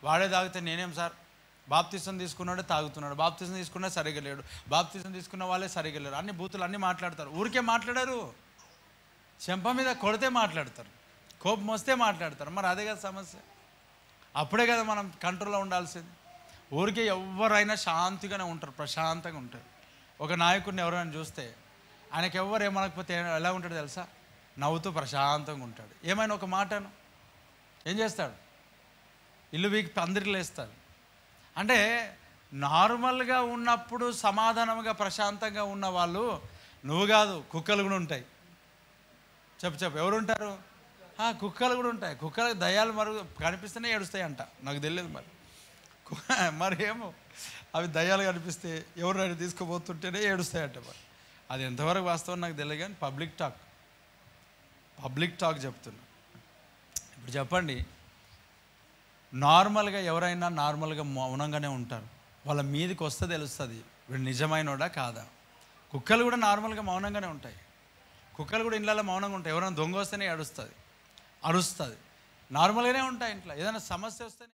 వాడే తాగితే నేనేం సార్, బాప్తిసం తీసుకున్నాడే తాగుతున్నాడు, బాప్తిసం తీసుకున్నా సరిగా లేడు, బాప్తిసం తీసుకున్న వాళ్ళే సరిగా లేరు, అన్ని బూతులు అన్నీ మాట్లాడతారు. ఊరికే మాట్లాడారు, చెంప మీద కొడితే మాట్లాడతారు, కోపం వస్తే మాట్లాడతారు. మరి అదే కదా సమస్య. అప్పుడే కదా మనం కంట్రోల్లో ఉండాల్సింది. ఊరికే ఎవరైనా శాంతిగానే ఉంటారు, ప్రశాంతంగా ఉంటారు. ఒక నాయకుడిని ఎవరైనా చూస్తే ఆయనకి ఎవరు ఏమనకపోతే ఎలా ఉంటాడు తెలుసా? నవ్వుతూ ప్రశాంతంగా ఉంటాడు. ఏమైనా ఒక మాటను ఏం చేస్తాడు? ఇల్లు వీకి పందిరిలు వేస్తాడు. అంటే నార్మల్గా ఉన్నప్పుడు సమాధానంగా ప్రశాంతంగా ఉన్న వాళ్ళు, నువ్వు కాదు కుక్కలు కూడా ఉంటాయి. చెప్పు ఎవరు ఉంటారు? కుక్కలు కూడా ఉంటాయి. కుక్కలకు దయ్యాలు కనిపిస్తేనే ఏడుస్తాయి అంట, నాకు తెలియదు మరి ఏమో అవి దయ్యాలు కనిపిస్తే ఎవరు తీసుకుపోతుంటేనే ఏడుస్తాయంట. మరి అది ఎంతవరకు వాస్తవం నాకు తెలియదు, కానీ పబ్లిక్ టాక్ చెప్తున్నా. ఇప్పుడు చెప్పండి, నార్మల్గా ఎవరైనా నార్మల్గా మౌనంగానే ఉంటారు, వాళ్ళ మీదకి వస్తే తెలుస్తుంది వీడు నిజమైనోడా కాదా. కుక్కలు కూడా నార్మల్గా మౌనంగానే ఉంటాయి. కుక్కలు కూడా ఇంట్లో మౌనంగా ఉంటాయి. ఎవరైనా దొంగ వస్తేనే అరుస్తుంది, నార్మల్గానే ఉంటాయి. ఇంట్లో ఏదైనా సమస్య వస్తేనే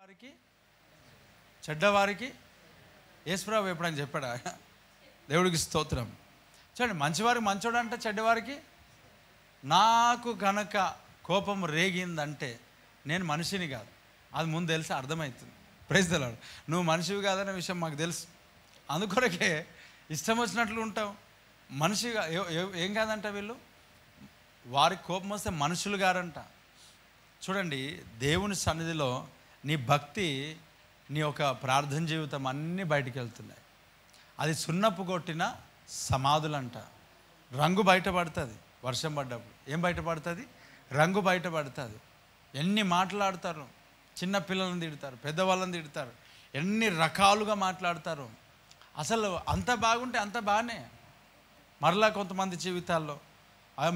వారికి చెడ్డవారికి యేసుప్రభు ఎప్పుడని చెప్పాడా? దేవుడికి స్తోత్రం. చూడండి, మంచివారికి మంచోడు అంటే, చెడ్డవారికి నాకు గనక కోపం రేగిందంటే నేను మనిషిని కాదు, అది ముందు తెలిసి అర్థమవుతుంది. Praise the lord. నువ్వు మనిషివి కాదనే విషయం మాకు తెలుసు, అందుకొరకే ఇష్టం వచ్చినట్లు ఉంటావు. మనిషిగా ఏం కాదంట వీళ్ళు, వారికి కోపం వస్తే మనుషులు గారంట. చూడండి, దేవుని సన్నిధిలో నీ భక్తి, నీ యొక్క ప్రార్థన జీవితం అన్నీ బయటికి వెళ్తున్నాయి. అది సున్నపు కొట్టిన సమాధులంట. రంగు బయటపడుతుంది వర్షం పడ్డప్పుడు. ఏం బయటపడుతుంది? రంగు బయటపడుతుంది. ఎన్ని మాట్లాడతారు, చిన్న పిల్లలను తిడతారు, పెద్దవాళ్ళని తిడతారు, ఎన్ని రకాలుగా మాట్లాడతారు. అసలు అంత బాగుంటే అంత బాగానే, మరలా కొంతమంది జీవితాల్లో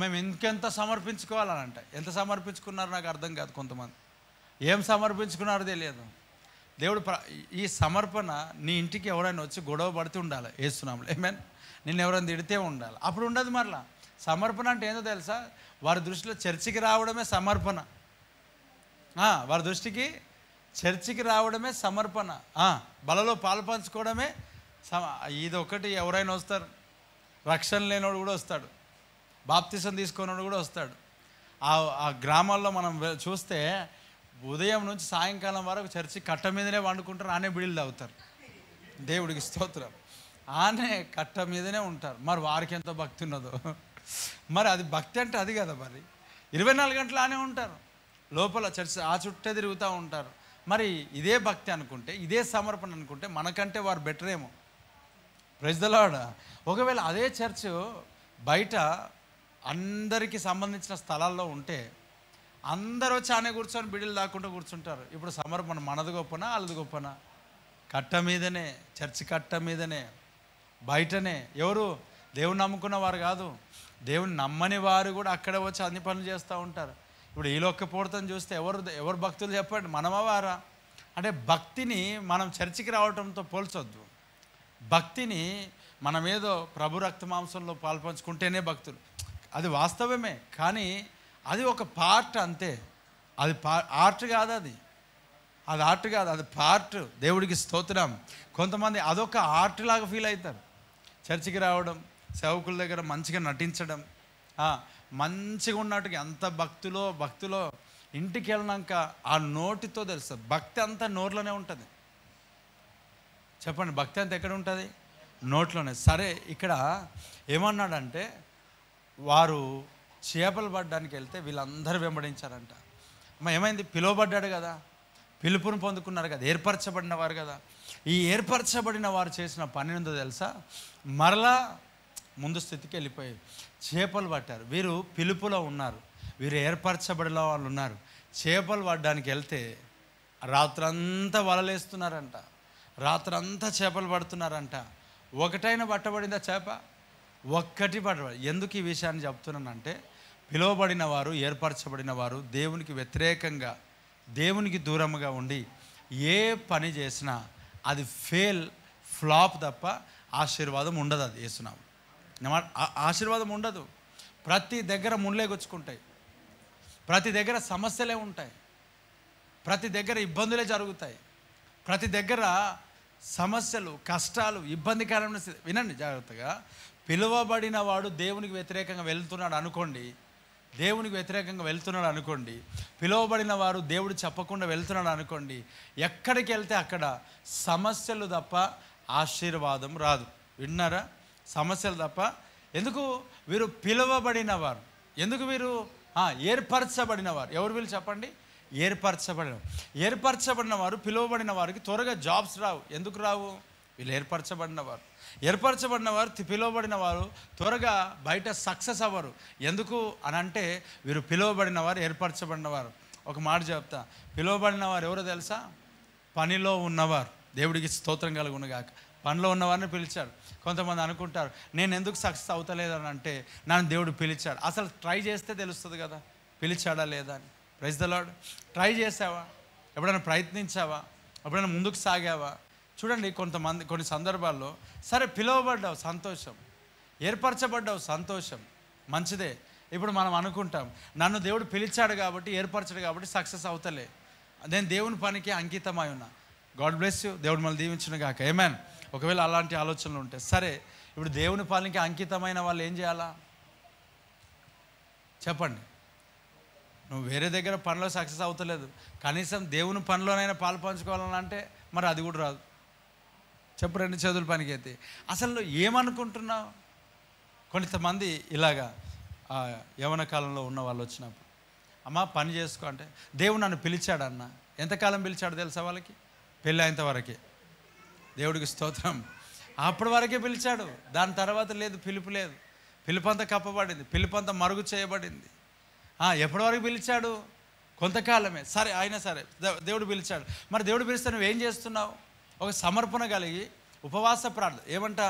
మేము ఇంకెంత సమర్పించుకోవాలని అంట. ఎంత సమర్పించుకున్నారో నాకు అర్థం కాదు. కొంతమంది ఏం సమర్పించుకున్నారో తెలియదు. దేవుడు ఈ సమర్పణ నీ ఇంటికి ఎవరైనా వచ్చి గొడవ పడుతూ ఉండాలి వేస్తున్నాము. ఏమేన్ నిన్ను ఎవరైనా తిడితే ఉండాలి, అప్పుడు ఉండదు. మరలా సమర్పణ అంటే ఏందో తెలుసా? వారి దృష్టిలో చర్చికి రావడమే సమర్పణ. వారి దృష్టికి చర్చికి రావడమే సమర్పణ. బలలో పాలు పంచుకోవడమే ఇది ఒకటి. ఎవరైనా వస్తారు, రక్షణ లేనివాడు కూడా వస్తాడు, బాప్తిసం తీసుకున్నాడు కూడా వస్తాడు. ఆ గ్రామాల్లో మనం చూస్తే ఉదయం నుంచి సాయంకాలం వరకు చర్చి కట్ట మీదనే వండుకుంటారు, ఆనే బిడిలు తాగుతారు. దేవుడికి స్తోత్రం. ఆనే కట్ట మీదనే ఉంటారు. మరి వారికి ఎంతో భక్తి ఉన్నదో. మరి అది భక్తి అంటే అది కదా. మరి 24 గంటలు ఆనే ఉంటారు లోపల, చర్చి ఆ చుట్టే తిరుగుతూ ఉంటారు. మరి ఇదే భక్తి అనుకుంటే, ఇదే సమర్పణ అనుకుంటే మనకంటే వారు బెటర్ ఏమో. Praise the lord. ఒకవేళ అదే చర్చ్ బయట అందరికీ సంబంధించిన స్థలాల్లో ఉంటే అందరూ వచ్చి ఆనే కూర్చొని బిడిలు దాక్కుంటూ కూర్చుంటారు. ఇప్పుడు సమర్పణ మనది గొప్పనా వాళ్ళది గొప్పనా? కట్ట మీదనే, చర్చి కట్ట మీదనే, బయటనే. ఎవరు దేవుని నమ్ముకున్న వారు కాదు, దేవుని నమ్మని వారు కూడా అక్కడ వచ్చి అన్ని పనులు చేస్తూ ఉంటారు. ఇప్పుడు ఈ లోక పూర్తం చూస్తే ఎవరు భక్తులు చెప్పండి, మనమా వారా? అంటే భక్తిని మనం చర్చికి రావడంతో పోల్చొద్దు. భక్తిని మనం ఏదో ప్రభు రక్త మాంసంలో పాల్పంచుకుంటేనే భక్తులు, అది వాస్తవమే. కానీ అది ఒక పార్ట్ అంతే. అది ఆర్ట్ కాదు, అది ఆర్ట్ కాదు, అది పార్ట్. దేవుడికి స్తోత్రం. కొంతమంది అదొక ఆర్ట్ లాగా ఫీల్ అవుతారు. చర్చికి రావడం, సేవకుల దగ్గర మంచిగా నటించడం, మంచిగా ఉన్నట్టుగా అంత భక్తిలో ఇంటికి వెళ్ళినాక ఆ నోటితో తెలుస్తుంది. భక్తి అంతా నోట్లోనే ఉంటుంది. చెప్పండి, భక్తి అంతా ఎక్కడ ఉంటుంది? నోట్లోనే. సరే, ఇక్కడ ఏమన్నాడంటే వారు చేపలు పడ్డానికి వెళ్తే వీళ్ళందరూ వెంబడించారంట. ఏమైంది? పిలువబడ్డాడు కదా, పిలుపును పొందుకున్నారు కదా, ఏర్పరచబడిన వారు కదా. ఈ ఏర్పరచబడిన వారు చేసిన పని ఏందో తెలుసా? మరలా ముందు స్థితికి వెళ్ళిపోయి చేపలు పట్టారు. వీరు పిలుపులో ఉన్నారు, వీరు ఏర్పరచబడిన వాళ్ళు ఉన్నారు. చేపలు పట్టడానికి వెళ్తే రాత్రంతా వలలేస్తున్నారంట, రాత్రంతా చేపలు పడుతున్నారంట. ఒకటైనా పట్టబడిందా చేప? ఒక్కటి పట్టబడి. ఎందుకు ఈ విషయాన్ని చెప్తున్నానంటే, పిలువబడిన వారు, ఏర్పరచబడిన వారు దేవునికి వ్యతిరేకంగా, దేవునికి దూరంగా ఉండి ఏ పని చేసినా అది ఫ్లాప్ తప్ప ఆశీర్వాదం ఉండదు. అది యేసునామం ఆశీర్వాదం ఉండదు. ప్రతి దగ్గర ముళ్ళే గుచ్చుకుంటాయి, ప్రతి దగ్గర సమస్యలే ఉంటాయి, ప్రతి దగ్గర ఇబ్బందులే జరుగుతాయి, ప్రతి దగ్గర సమస్యలు, కష్టాలు, ఇబ్బందికరమైన. వినండి జాగ్రత్తగా. పిలువబడిన వాడు దేవునికి వ్యతిరేకంగా వెళ్తున్నాడు అనుకోండి, పిలువబడిన వారు దేవుడు చెప్పకుండా వెళ్తున్నాడు అనుకోండి, ఎక్కడికి వెళ్తే అక్కడ సమస్యలు తప్ప ఆశీర్వాదం రాదు. విన్నారా? సమస్యలు తప్ప. ఎందుకు? వీరు పిలువబడిన వారు. ఎందుకు వీరు? ఏర్పరచబడిన వారు. ఎవరు వీళ్ళు చెప్పండి? ఏర్పరచబడిన వారు. పిలువబడిన వారికి త్వరగా జాబ్స్ రావు. ఎందుకు రావు? వీళ్ళు ఏర్పరచబడిన వారు. పిలువబడిన వారు త్వరగా బయట సక్సెస్ అవ్వరు. ఎందుకు అని అంటే వీరు పిలువబడిన వారు, ఏర్పరచబడిన వారు. ఒక మాట చెప్తా, పిలువబడిన వారు ఎవరో తెలుసా? పనిలో ఉన్నవారు. దేవుడికి స్తోత్రం కలుగునుగాక. పనిలో ఉన్నవారిని పిలిచాడు. కొంతమంది అనుకుంటారు, నేను ఎందుకు సక్సెస్ అవుతలేదని అంటే నన్ను దేవుడు పిలిచాడు. అసలు ట్రై చేస్తే తెలుస్తుంది కదా పిలిచాడా లేదా అని. Praise the lord. ట్రై చేసావా? ఎప్పుడైనా ప్రయత్నించావా? ఎప్పుడైనా ముందుకు సాగావా? చూడండి, కొన్ని సందర్భాల్లో సరే పిలువబడ్డావు, సంతోషం. ఏర్పరచబడ్డావు, సంతోషం, మంచిదే. ఇప్పుడు మనం అనుకుంటాం, నన్ను దేవుడు పిలిచాడు కాబట్టి, ఏర్పరచాడు కాబట్టి సక్సెస్ అవుతలే, నేను దేవుని పనికి అంకితమై ఉన్నా. God bless you. దేవుడు మళ్ళీ దీవించును గాక. ఆమేన్. ఒకవేళ అలాంటి ఆలోచనలు ఉంటే సరే, ఇప్పుడు దేవుని పనికి అంకితమైన వాళ్ళు ఏం చేయాలా చెప్పండి? నువ్వు వేరే దగ్గర పనిలో సక్సెస్ అవుతలేదు, కనీసం దేవుని పనిలోనైనా పాలు పంచుకోవాలని అంటే మరి అది కూడా రాదు. చెప్పు, 2 చేతుల పనికి అయితే. అసలు నువ్వు ఏమనుకుంటున్నావు? కొంతమంది ఇలాగా యవ్వన కాలంలో ఉన్న వాళ్ళు వచ్చినప్పుడు, అమ్మ పని చేసుకో అంటే, దేవుడు నన్ను పిలిచాడన్న. ఎంతకాలం పిలిచాడు తెలుసా వాళ్ళకి? పెళ్ళి అయినంత వరకే. దేవుడికి స్తోత్రం. అప్పటి వరకే పిలిచాడు, దాని తర్వాత లేదు, పిలుపు లేదు. పిలుపంతా కప్పబడింది, పిలుపంతా మరుగు చేయబడింది. ఎప్పటి వరకు పిలిచాడు? కొంతకాలమే. సరే, అయినా సరే దేవుడు పిలిచాడు. మరి దేవుడు పిలిస్తే నువ్వేం చేస్తున్నావు? ఒక సమర్పణ కలిగి ఉపవాస ప్రార్థన. ఏమంట?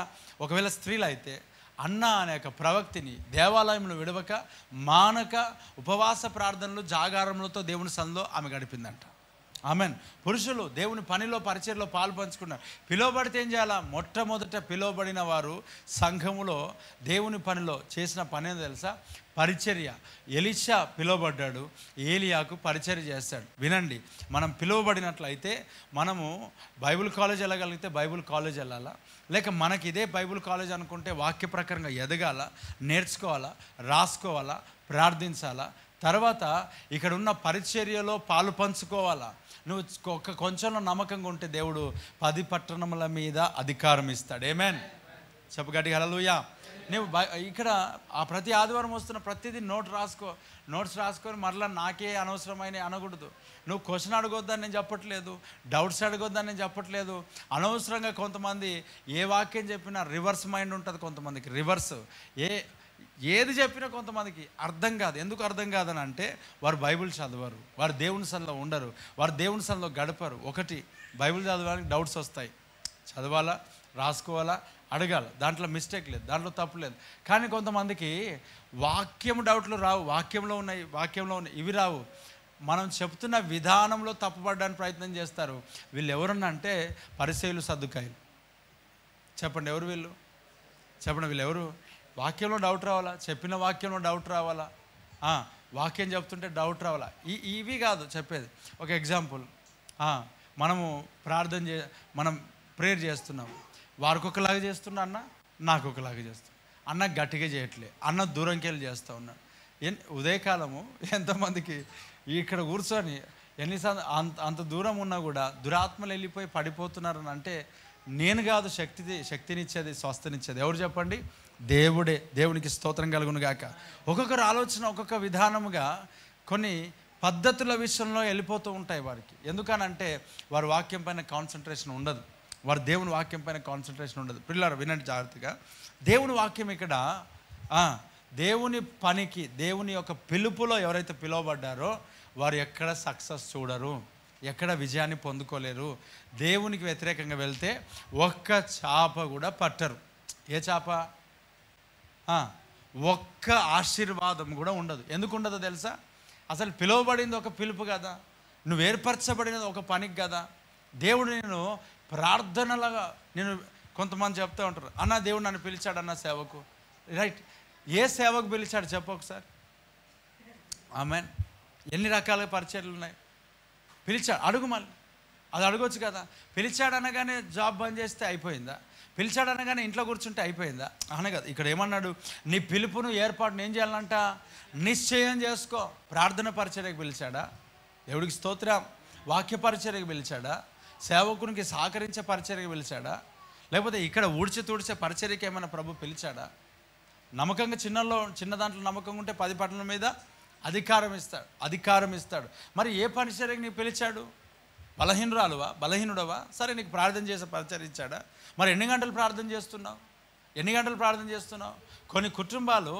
ఒకవేళ స్త్రీలు అయితే అన్న అనే ఒక ప్రవక్తిని దేవాలయంలో విడవక మానక ఉపవాస ప్రార్థనలు, జాగారములతో దేవుని సన్నిధిలో ఆమె గడిపిందంట. ఆమెన్. పురుషులు దేవుని పనిలో పరిచర్యలో పాలు పంచుకున్నారు. పిలువబడితే ఏం చేయాలా? మొట్టమొదట పిలువబడిన వారు సంఘములో దేవుని పనిలో చేసిన పని ఏదో తెలుసా? పరిచర్య. ఎలీషా పిలువబడ్డాడు, ఏలియాకు పరిచర్య చేస్తాడు. వినండి, మనం పిలువబడినట్లయితే మనము బైబిల్ కాలేజ్ వెళ్ళగలిగితే బైబిల్ కాలేజ్ వెళ్ళాలా, లేక మనకి ఇదే బైబిల్ కాలేజ్ అనుకుంటే వాక్య ప్రకారంగా ఎదగాల, నేర్చుకోవాలా, రాసుకోవాలా, ప్రార్థించాలా, తర్వాత ఇక్కడ ఉన్న పరిచర్యలో పాలు పంచుకోవాలా. నువ్వు కొంచెంలో నమ్మకంగా ఉంటే దేవుడు 10 పట్టణముల మీద అధికారం ఇస్తాడు. ఆమేన్. చెప్పు గట్టిగా హల్లెలూయా. నువ్వు ఇక్కడ ఆ ప్రతి ఆదివారం వస్తున్న ప్రతిదీ నోట్స్ రాసుకొని మరలా నాకే అనవసరమైన అనకూడదు. నువ్వు క్వశ్చన్ అడగొద్దని నేను చెప్పట్లేదు, డౌట్స్ అడగొద్దని నేను చెప్పట్లేదు. అనవసరంగా కొంతమంది ఏ వాక్యం చెప్పినా రివర్స్ మైండ్ ఉంటుంది కొంతమందికి. రివర్స్ ఏది చెప్పినా కొంతమందికి అర్థం కాదు. ఎందుకు అర్థం కాదని అంటే వారు బైబిల్ చదవరు, వారు దేవుని సన్నిధిలో ఉండరు, వారు దేవుని సన్నిధిలో గడపరు. ఒకటి, బైబిల్ చదవడానికి డౌట్స్ వస్తాయి, చదవాలా, రాసుకోవాలా, అడగాల, దాంట్లో మిస్టేక్ లేదు, దాంట్లో తప్పు లేదు. కానీ కొంతమందికి వాక్యం డౌట్లు రావు, వాక్యంలో ఉన్నాయి ఇవి రావు. మనం చెప్తున్న విధానంలో తప్పుపడడానికి ప్రయత్నం చేస్తారు. వీళ్ళు ఎవరన్నా అంటే పరిసయ్యులు, సద్దుకాయలు. చెప్పండి ఎవరు వీళ్ళు? చెప్పండి వీళ్ళు ఎవరు? వాక్యంలో డౌట్ రావాలా, చెప్పిన వాక్యంలో డౌట్ రావాలా, వాక్యం చెప్తుంటే డౌట్ రావాలా. ఇవి కాదు చెప్పేది. ఒక ఎగ్జాంపుల్, మనము మనం ప్రేయర్ చేస్తున్నాం, వారికి ఒకలాగా చేస్తున్నా అన్న, నాకు ఒకలాగా చేస్తున్నా. అన్న గట్టిగా చేయట్లే, అన్న దూరంకి వెళ్ళి చేస్తూ ఉన్నాడు. ఉదయకాలము ఎంతమందికి ఇక్కడ కూర్చొని ఎన్నిసార్లు అంత దూరం ఉన్నా కూడా దురాత్మలు వెళ్ళిపోయి పడిపోతున్నారని అంటే నేను కాదు శక్తినిచ్చేది, స్వస్థనిచ్చేది ఎవరు చెప్పండి? దేవుడే. దేవునికి స్తోత్రం కలుగును గాక. ఒక్కొక్కరు ఆలోచన ఒక్కొక్క విధానముగా కొన్ని పద్ధతుల విషయంలో వెళ్ళిపోతూ ఉంటాయి వారికి. ఎందుకనంటే వారి వాక్యం పైన కాన్సన్ట్రేషన్ ఉండదు, వారు దేవుని వాక్యం పైన కాన్సన్ట్రేషన్ ఉండదు. పిల్లలు వినండి జాగ్రత్తగా. దేవుని వాక్యం ఇక్కడ దేవుని పనికి, దేవుని యొక్క పిలుపులో ఎవరైతే పిలువబడ్డారో వారు ఎక్కడ సక్సెస్ చూడరు, ఎక్కడ విజయాన్ని పొందుకోలేరు. దేవునికి వ్యతిరేకంగా వెళ్తే ఒక్క చాప కూడా పట్టరు. ఏ చాప? ఒక్క ఆశీర్వాదం కూడా ఉండదు. ఎందుకు ఉండదో తెలుసా? అసలు పిలువబడింది ఒక పిలుపు కదా, నువ్వు ఏర్పరచబడినది ఒక పనికి కదా. దేవుడు నేను ప్రార్థనలాగా, నేను కొంతమంది చెప్తూ ఉంటారు, అన్న దేవుడు నన్ను పిలిచాడు అన్న సేవకు. రైట్, ఏ సేవకు పిలిచాడు చెప్పు ఒకసారి. ఆమెన్. ఎన్ని రకాల పరిచర్యలు ఉన్నాయి? పిలిచాడు, అడుగు, మళ్ళీ అది అడగొచ్చు కదా. పిలిచాడు అనగానే జాబ్ బంద్ చేస్తే అయిపోయిందా? పిలిచాడు అనగానే ఇంట్లో కూర్చుంటే అయిపోయిందా? అనగదు. ఇక్కడ ఏమన్నాడు? నీ పిలుపును ఏర్పాటును ఏం చేయాలంట? నిశ్చయం చేసుకో. ప్రార్థన పరిచర్యకు పిలిచాడా? దేవుడికి స్తోత్రం. వాక్య పరిచర్యకు పిలిచాడా? సేవకునికి సహకరించే పరిచర్యకు పిలిచాడా? లేకపోతే ఇక్కడ తుడిచే పరిచర్యకి ఏమైనా ప్రభు పిలిచాడా? నమ్మకంగా చిన్న దాంట్లో నమ్మకంగా ఉంటే 10 పట్టణాల మీద అధికారం ఇస్తాడు. మరి ఏ పరిచర్యకు నీకు పిలిచాడు? బలహీనుడవా? సరే, నీకు ప్రార్థన చేసే పరిచర్య ఇచ్చాడా? మరి ఎన్ని గంటలు ప్రార్థన చేస్తున్నావు? కొన్ని కుటుంబాలు,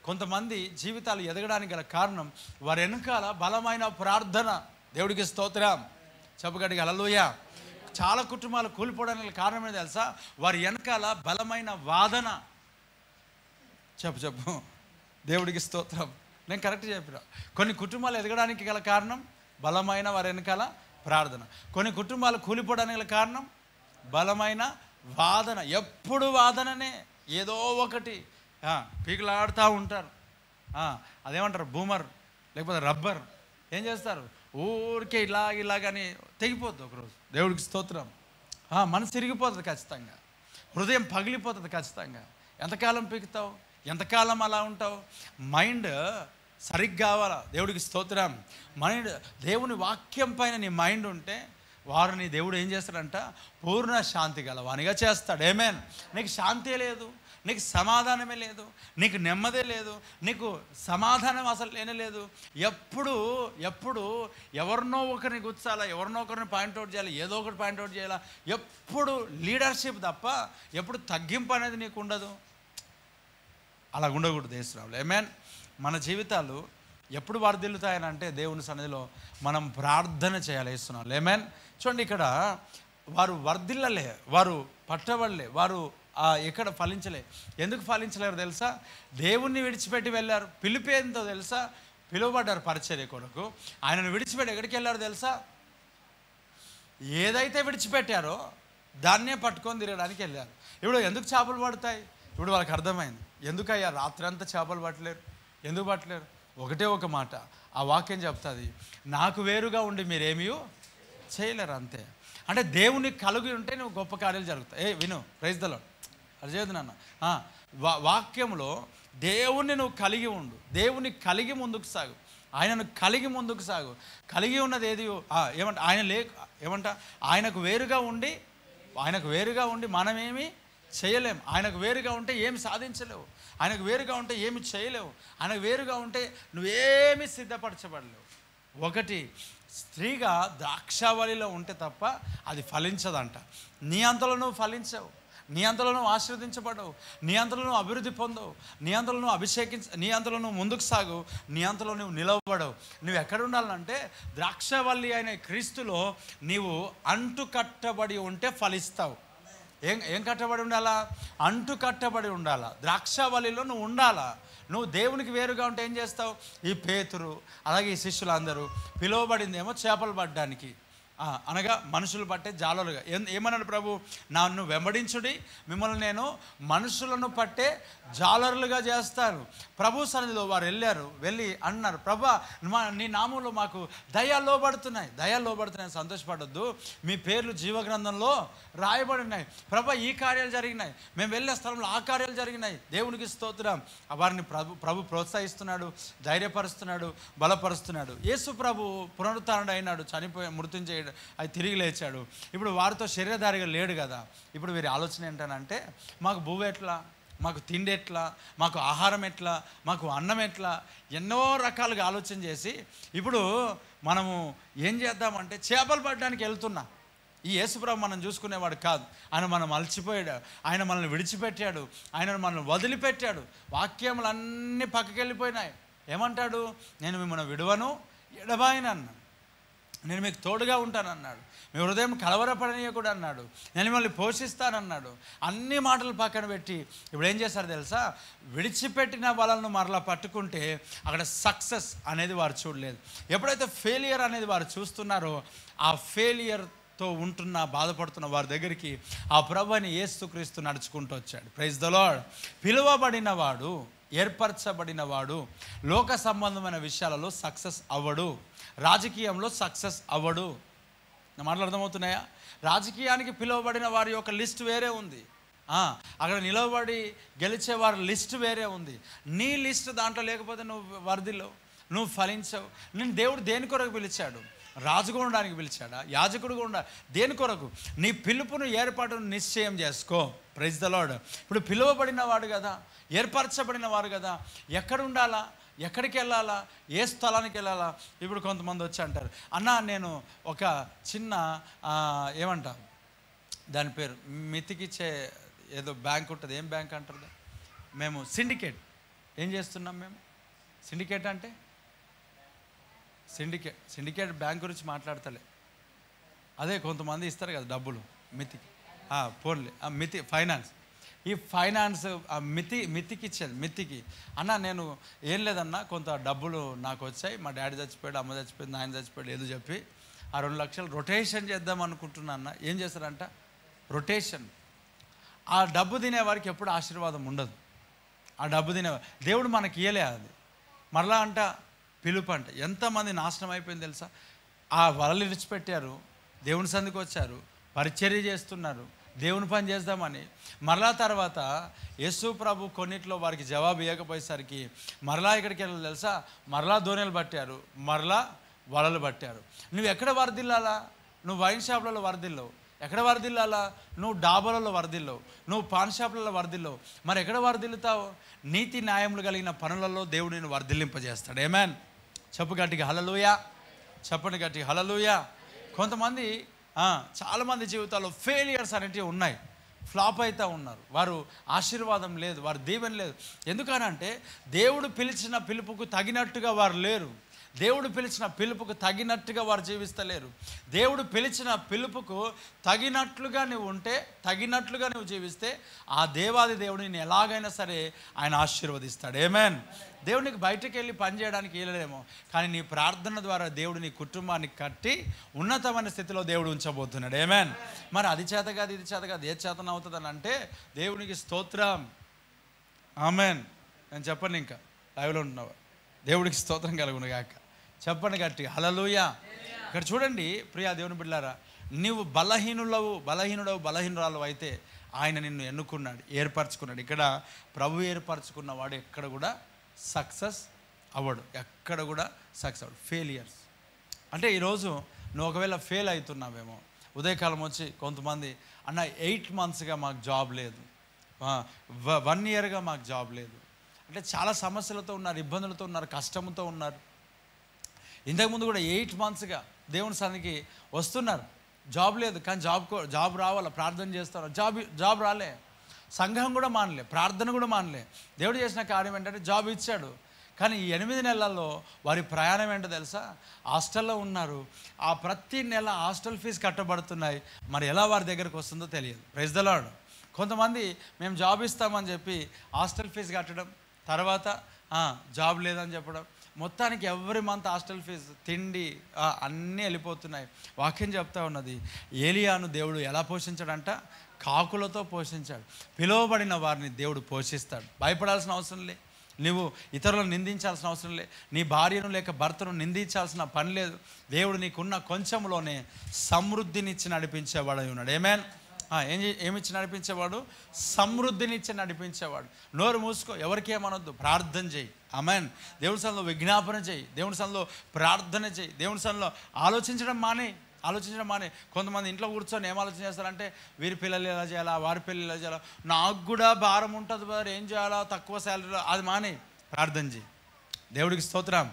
కొంతమంది జీవితాలు ఎదగడానికి గల కారణం వారి వెనకాల బలమైన ప్రార్థన. దేవుడికి స్తోత్రం. చెప్పగడికి హల్లెలూయా. చాలా కుటుంబాలు కూలిపోవడానికి కారణం ఏంటి తెలుసా? వారి వెనకాల బలమైన వాదన. చెప్పు దేవుడికి స్తోత్రం. నేను కరెక్ట్ చెప్పిన. కొన్ని కుటుంబాలు ఎదగడానికి గల కారణం బలమైన వారి వెనకాల ప్రార్థన. కొన్ని కుటుంబాలు కూలిపోవడానికి గల కారణం బలమైన వాదన. ఎప్పుడు వాదననే, ఏదో ఒకటి పీకులాడుతూ ఉంటారు. అదేమంటారు, బూమర్ లేకపోతే రబ్బర్. ఏం చేస్తారు? ఊరికే ఇలాగని తెగిపోద్ది ఒకరోజు. దేవుడికి స్తోత్రం. మనసు తిరిగిపోతుంది ఖచ్చితంగా, హృదయం పగిలిపోతుంది ఖచ్చితంగా. ఎంతకాలం పీకుతావు? ఎంతకాలం అలా ఉంటావు? మైండ్ సరిగ్గా కావాలా. దేవుడికి స్తోత్రం. దేవుని వాక్యం పైన నీ మైండ్ ఉంటే వారిని దేవుడు ఏం చేస్తాడంట? పూర్ణ శాంతి గలవానిగా చేస్తాడు. ఆమేన్. నీకు శాంతే లేదు, నీకు సమాధానమే లేదు, నీకు నెమ్మదే లేదు, నీకు సమాధానం అసలు లేనేలేదు. ఎప్పుడు ఎవరినో ఒకరిని గుర్చాలా, ఎవరినో ఒకరిని పాయింట్అవుట్ చేయాలి, ఏదో ఒకటి పాయింట్అవుట్ చేయాలా. ఎప్పుడు లీడర్షిప్ తప్ప ఎప్పుడు తగ్గింపు అనేది నీకు ఉండదు. అలా ఉండకూడదు యేసునామములో. ఆమేన్. మన జీవితాలు ఎప్పుడు వర్ధిల్లుతాయని అంటే దేవుని సన్నిధిలో మనం ప్రార్థన చేయాలి యేసునామములో. ఆమేన్. చూడండి, ఇక్కడ వారు వర్ధిల్లలే, వారు పట్టబడలే, వారు ఎక్కడ ఫలించలే. ఎందుకు ఫలించలేరు తెలుసా? దేవుణ్ణి విడిచిపెట్టి వెళ్ళారు. పిలిపేంతో తెలుసా? పిలువబడ్డారు పరిచర్య కొరకు. ఆయనను విడిచిపెట్టి ఎక్కడికి వెళ్ళారు తెలుసా? ఏదైతే విడిచిపెట్టారో దాన్నే పట్టుకొని తిరగడానికి వెళ్ళారు. ఇప్పుడు ఎందుకు చేపలు పడతాయి? ఇప్పుడు వాళ్ళకి అర్థమైంది. ఎందుకయ్యా రాత్రి అంతా చేపలు పట్టలేరు? ఎందుకు పట్టలేరు? ఒకటే ఒక మాట ఆ వాక్యం చెప్తుంది, నాకు వేరుగా ఉండి మీరేమీ చేయలేరు, అంతే. అంటే దేవుని కలిగి ఉంటే నువ్వు గొప్ప కార్యాలు జరుగుతాయి. విను, ప్రైజ్ ద లార్డ్. అది చేయదు నాన్న. వాక్యంలో దేవుణ్ణి నువ్వు కలిగి ఉండు, దేవుని కలిగి ముందుకు సాగు, ఆయనను కలిగి ముందుకు సాగు. కలిగి ఉన్నది ఏది ఏమంట ఆయన ఏమంట ఆయనకు వేరుగా ఉండి మనమేమి చేయలేము. ఆయనకు వేరుగా ఉంటే ఏమి సాధించలేవు, ఆయనకు వేరుగా ఉంటే ఏమి చేయలేవు, ఆయనకు వేరుగా ఉంటే నువ్వేమి సిద్ధపరచబడలేవు. ఒకటి, స్త్రీగా ద్రాక్షావళిలో ఉంటే తప్ప అది ఫలించదంట. నీ అంతలో నువ్వు ఫలించవు, నీ అంతలో నువ్వు ఆశీర్వదించబడవు, నీ అంతలో నువ్వు అభివృద్ధి పొందవు, నీ అంతలో నువ్వు నీ అంతలో నువ్వు ముందుకు సాగు, నీ అంతలో నువ్వు నిలవబడవు. నువ్వు ఎక్కడ ఉండాలంటే ద్రాక్షవల్లి అయిన క్రీస్తులో నీవు అంటు కట్టబడి ఉంటే ఫలిస్తావు. ఏం కట్టబడి ఉండాలా? అంటు కట్టబడి ఉండాలా. ద్రాక్షవల్లిలో నువ్వు ఉండాలా. నువ్వు దేవునికి వేరుగా ఉంటే ఏం చేస్తావు? ఈ పేతురు అలాగే ఈ శిష్యులందరూ పిలువబడిందేమో చేపలు పట్టడానికి, అనగా మనుషులు పట్టే జాలరుగా. ఏమన్నాడు ప్రభు? నన్ను వెంబడించుడి, మిమ్మల్ని నేను మనుషులను పట్టే జాలరులుగా చేస్తాను. ప్రభు సన్నిధిలో వారు వెళ్ళి అన్నారు, ప్రభా నీ నామంలో మాకు దయ్యాలు లోబడుతున్నాయి, సంతోషపడొద్దు, మీ పేర్లు జీవగ్రంథంలో రాయబడినాయి. ప్రభా ఈ కార్యాలు జరిగినాయి, మేము వెళ్ళే స్థలంలో ఆ కార్యాలు జరిగినాయి, దేవునికి స్తోత్రం. వారిని ప్రభు ప్రోత్సహిస్తున్నాడు, ధైర్యపరుస్తున్నాడు, బలపరుస్తున్నాడు. యేసు ప్రభు పునరుత్థానుడు అయినాడు, మృత్యుంజయుడు అది తిరిగి లేచాడు. ఇప్పుడు వారితో శరీరధారిగా లేడు కదా. ఇప్పుడు వీరి ఆలోచన ఏంటనంటే, మాకు భూమి ఎట్లా, మాకు తిండి ఎట్లా, మాకు ఆహారం ఎట్లా, మాకు అన్నం ఎట్లా, ఎన్నో రకాలుగా ఆలోచన చేసి ఇప్పుడు మనము ఏం చేద్దామంటే చేపలు పట్టడానికి వెళ్తున్నా. ఈ యేసుప్రభు మనం చూసుకునేవాడు కాదు. ఆయన మనం అలసిపోయాడు, ఆయన మనల్ని విడిచిపెట్టాడు, ఆయన మనల్ని వదిలిపెట్టాడు. వాక్యములన్నీ పక్కకి వెళ్ళిపోయినాయి. ఏమంటాడు? నేను మిమ్మల్ని విడువను, ఎడబాయనన్నా, నేను మీకు తోడుగా ఉంటానన్నాడు, మీ హృదయం కలవరపడనీయకూడదు అన్నాడు, నేను మిమ్మల్ని పోషిస్తానన్నాడు. అన్ని మాటలు పక్కన పెట్టి ఇప్పుడు ఏం చేస్తారు తెలుసా? విడిచిపెట్టిన వాళ్ళను మరలా పట్టుకుంటే అక్కడ సక్సెస్ అనేది వారు చూడలేదు. ఎప్పుడైతే ఫెయిలియర్ అనేది వారు చూస్తున్నారో, ఆ ఫెయిలియర్తో బాధపడుతున్న వారి దగ్గరికి ఆ ప్రభువైన యేసుక్రీస్తు నడుచుకుంటూ వచ్చాడు. Praise the Lord. పిలువబడినవాడు, ఏర్పరచబడినవాడు లోక సంబంధమైన విషయాలలో సక్సెస్ అవ్వడు, రాజకీయంలో సక్సెస్ అవ్వడు. నా మాటలు అర్థమవుతున్నాయా? రాజకీయానికి పిలువబడిన వారి యొక్క లిస్ట్ వేరే ఉంది, అక్కడ నిలబడి గెలిచే వారి లిస్ట్ వేరే ఉంది. నీ లిస్ట్ దాంట్లో లేకపోతే నువ్వు వర్ధిలో, నువ్వు ఫలించవు. నేను దేవుడు దేని కొరకు పిలిచాడు? రాజుగా ఉండడానికి పిలిచాడా? యాజకుడుగా ఉండాలి. దేని కొరకు? నీ పిలుపును ఏర్పాటును నిశ్చయం చేసుకో. Praise the lord. ఇప్పుడు పిలువబడిన వాడు కదా, ఏర్పరచబడిన వారు కదా, ఎక్కడ ఉండాలా, ఎక్కడికి వెళ్ళాలా, ఏ స్థలానికి వెళ్ళాలా? ఇప్పుడు కొంతమంది వచ్చి అంటారు, అన్న నేను ఒక చిన్న ఏమంటా దాని పేరు మితికిచ్చే ఏదో బ్యాంక్ ఉంటుంది, ఏం బ్యాంక్ అంటారు? మేము సిండికేట్ ఏం చేస్తున్నాం మేము? సిండికేట్ అంటే సిండికేట్ బ్యాంక్ గురించి మాట్లాడతలే. అదే కొంతమంది ఇస్తారు కదా డబ్బులు మితికి, ఫోన్లే ఫైనాన్స్. ఈ ఫైనాన్స్ మితికి ఇచ్చేది. మితికి అన్న నేను ఏం లేదన్నా, కొంత డబ్బులు నాకు వచ్చాయి, మా డాడీ చచ్చిపోయాడు, అమ్మ చచ్చిపోయింది, నాయన చచ్చిపోయాడు, ఏదో చెప్పి ఆ 2 లక్షలు రొటేషన్ చేద్దాం అనుకుంటున్నా అన్న. ఏం చేస్తారంట? రొటేషన్. ఆ డబ్బు తినేవారికి ఎప్పుడు ఆశీర్వాదం ఉండదు. ఆ డబ్బు తినేవారు దేవుడు మనకి ఇయ్యలే. అది మరలా అంట పిలుపు అంట. ఎంతమంది నాశనం అయిపోయింది తెలుసా? ఆ వలలు విడిచిపెట్టారు, దేవుని సందికి వచ్చారు, పరిచర్య చేస్తున్నారు, దేవుని పని చేద్దామని. మరలా తర్వాత యేసు ప్రభు కొన్నిట్లో వారికి జవాబు ఇవ్వకపోయేసరికి మరలా ఇక్కడికి వెళ్ళాలి తెలుసా? మరలా దోణెలు పట్టారు, మరలా వలలు పట్టారు. నువ్వు ఎక్కడ వరదిల్లాలా? నువ్వు వైన్ షాప్లలో వరదిల్లవు. ఎక్కడ వరదిల్లాలా? నువ్వు డాబాలలో వరదిల్లవు, నువ్వు పాన్ షాపులలో వరదిల్లవు. మరి ఎక్కడ వరదిల్లుతావు? నీతి న్యాయములు కలిగిన పనులలో దేవుడు నేను వరదిల్లింపజేస్తాడు. ఏమేన్? చెప్పు గట్టిగా హల్లెలూయా. చెప్పండి గట్టిగా హల్లెలూయా. కొంతమంది చాలామంది జీవితాల్లో ఫెయిలియర్స్ అనేటివి ఉన్నాయి, ఫ్లాప్ అవుతూ ఉన్నారు. వారు ఆశీర్వాదం లేదు, వారు దీవెన లేదు. ఎందుకనంటే దేవుడు పిలిచిన పిలుపుకు తగినట్టుగా వారు లేరు. దేవుడు పిలిచిన పిలుపుకు తగినట్టుగా వారు జీవిస్తలేరు. దేవుడు పిలిచిన పిలుపుకు తగినట్లుగా నువ్వు ఉంటే, తగినట్లుగా నువ్వు జీవిస్తే ఆ దేవాది దేవుడు నేను ఎలాగైనా సరే ఆయన ఆశీర్వదిస్తాడు. ఆమేన్. దేవునికి బయటకు వెళ్ళి పని చేయడానికి వెళ్ళలేమో, కానీ నీ ప్రార్థన ద్వారా దేవుడు నీ కుటుంబాన్ని కట్టి ఉన్నతమైన స్థితిలో దేవుడు ఉంచబోతున్నాడు. ఆమేన్. మరి అది చేత కాదు, ఇది చేత కాదు, ఏ చేతన అవుతుందని అంటే దేవునికి స్తోత్రం. ఆమేన్. నేను చెప్పండి, ఇంకా లైవ్లో ఉంటున్నావా? దేవుడికి స్తోత్రం కలుగును గాక. చెప్పండి గట్టి హల్లెలూయా. ఇక్కడ చూడండి ప్రియా దేవుని బిడ్డలారా, నీవు బలహీనురాలు అయితే ఆయన నిన్ను ఎన్నుకున్నాడు, ఏర్పరచుకున్నాడు. ఇక్కడ ప్రభు ఏర్పరచుకున్నవాడు ఎక్కడ కూడా సక్సెస్ అవ్వడు, ఎక్కడ కూడా సక్సెస్ అవ్వడు. ఫెయిలియర్స్ అంటే ఈరోజు నువ్వు ఒకవేళ ఫెయిల్ అవుతున్నావేమో, ఉదయకాలం వచ్చి కొంతమంది అన్న 8 monthsగా మాకు జాబ్ లేదు, 1 yearగా మాకు జాబ్ లేదు అంటే చాలా సమస్యలతో ఉన్నారు, ఇబ్బందులతో ఉన్నారు, కష్టంతో ఉన్నారు. ఇంతకుముందు కూడా 8 monthsగా దేవుని సన్నిధికి వస్తున్నారు, జాబ్ లేదు, కానీ జాబ్ రావాలా, ప్రార్థన చేస్తారు, జాబ్ రాలే, సంఘం కూడా మానలే, ప్రార్థన కూడా మానలే. దేవుడు చేసిన కార్యం ఏంటంటే జాబ్ ఇచ్చాడు. కానీ ఈ 8 నెలల్లో వారి ప్రయాణం ఏంటో తెలుసా? హాస్టల్లో ఉన్నారు. ఆ ప్రతి నెల హాస్టల్ ఫీజు కట్టబడుతున్నాయి. మరి ఎలా వారి దగ్గరకు వస్తుందో తెలియదు. Praise the lord. కొంతమంది మేము జాబ్ ఇస్తామని చెప్పి హాస్టల్ ఫీజు కట్టడం, తర్వాత జాబ్ లేదని చెప్పడం, మొత్తానికి ఎవ్రీ మంత్ హాస్టల్ ఫీజు, తిండి అన్నీ వెళ్ళిపోతున్నాయి. వాక్యం చెప్తా ఉన్నది, ఏలియాను దేవుడు ఎలా పోషించాడంట? కాకులతో పోషించాడు. పిలువబడిన వారిని దేవుడు పోషిస్తాడు. భయపడాల్సిన అవసరం లే, నువ్వు ఇతరులను నిందించాల్సిన అవసరం లే, నీ భార్యను లేక భర్తను నిందించాల్సిన పని లేదు. దేవుడు నీకున్న కొంచెంలోనే సమృద్ధినిచ్చి నడిపించేవాడు ఉన్నాడు. ఆమేన్. ఏమిచ్చి నడిపించేవాడు? సమృద్ధినిచ్చి నడిపించేవాడు. నోరు మూసుకో, ఎవరికి ఏమనొద్దు, ప్రార్థన చేయి. ఆమేన్. దేవుని సన్నిధిలో విజ్ఞాపన చేయి, దేవుని సన్నిధిలో ప్రార్థన చేయి, దేవుని సన్నిధిలో ఆలోచించడం మానే. కొంతమంది ఇంట్లో కూర్చొని ఏం ఆలోచన చేస్తారంటే వీరి పిల్లలు ఎలా చేయాలా, వారి పిల్లలు ఎలా చేయాలా, నాకు కూడా భారం ఉంటుంది బారు, ఏం చేయాలా, తక్కువ శాలరీలో, అది మానే, ప్రార్థన చేయి. దేవుడికి స్తోత్రం.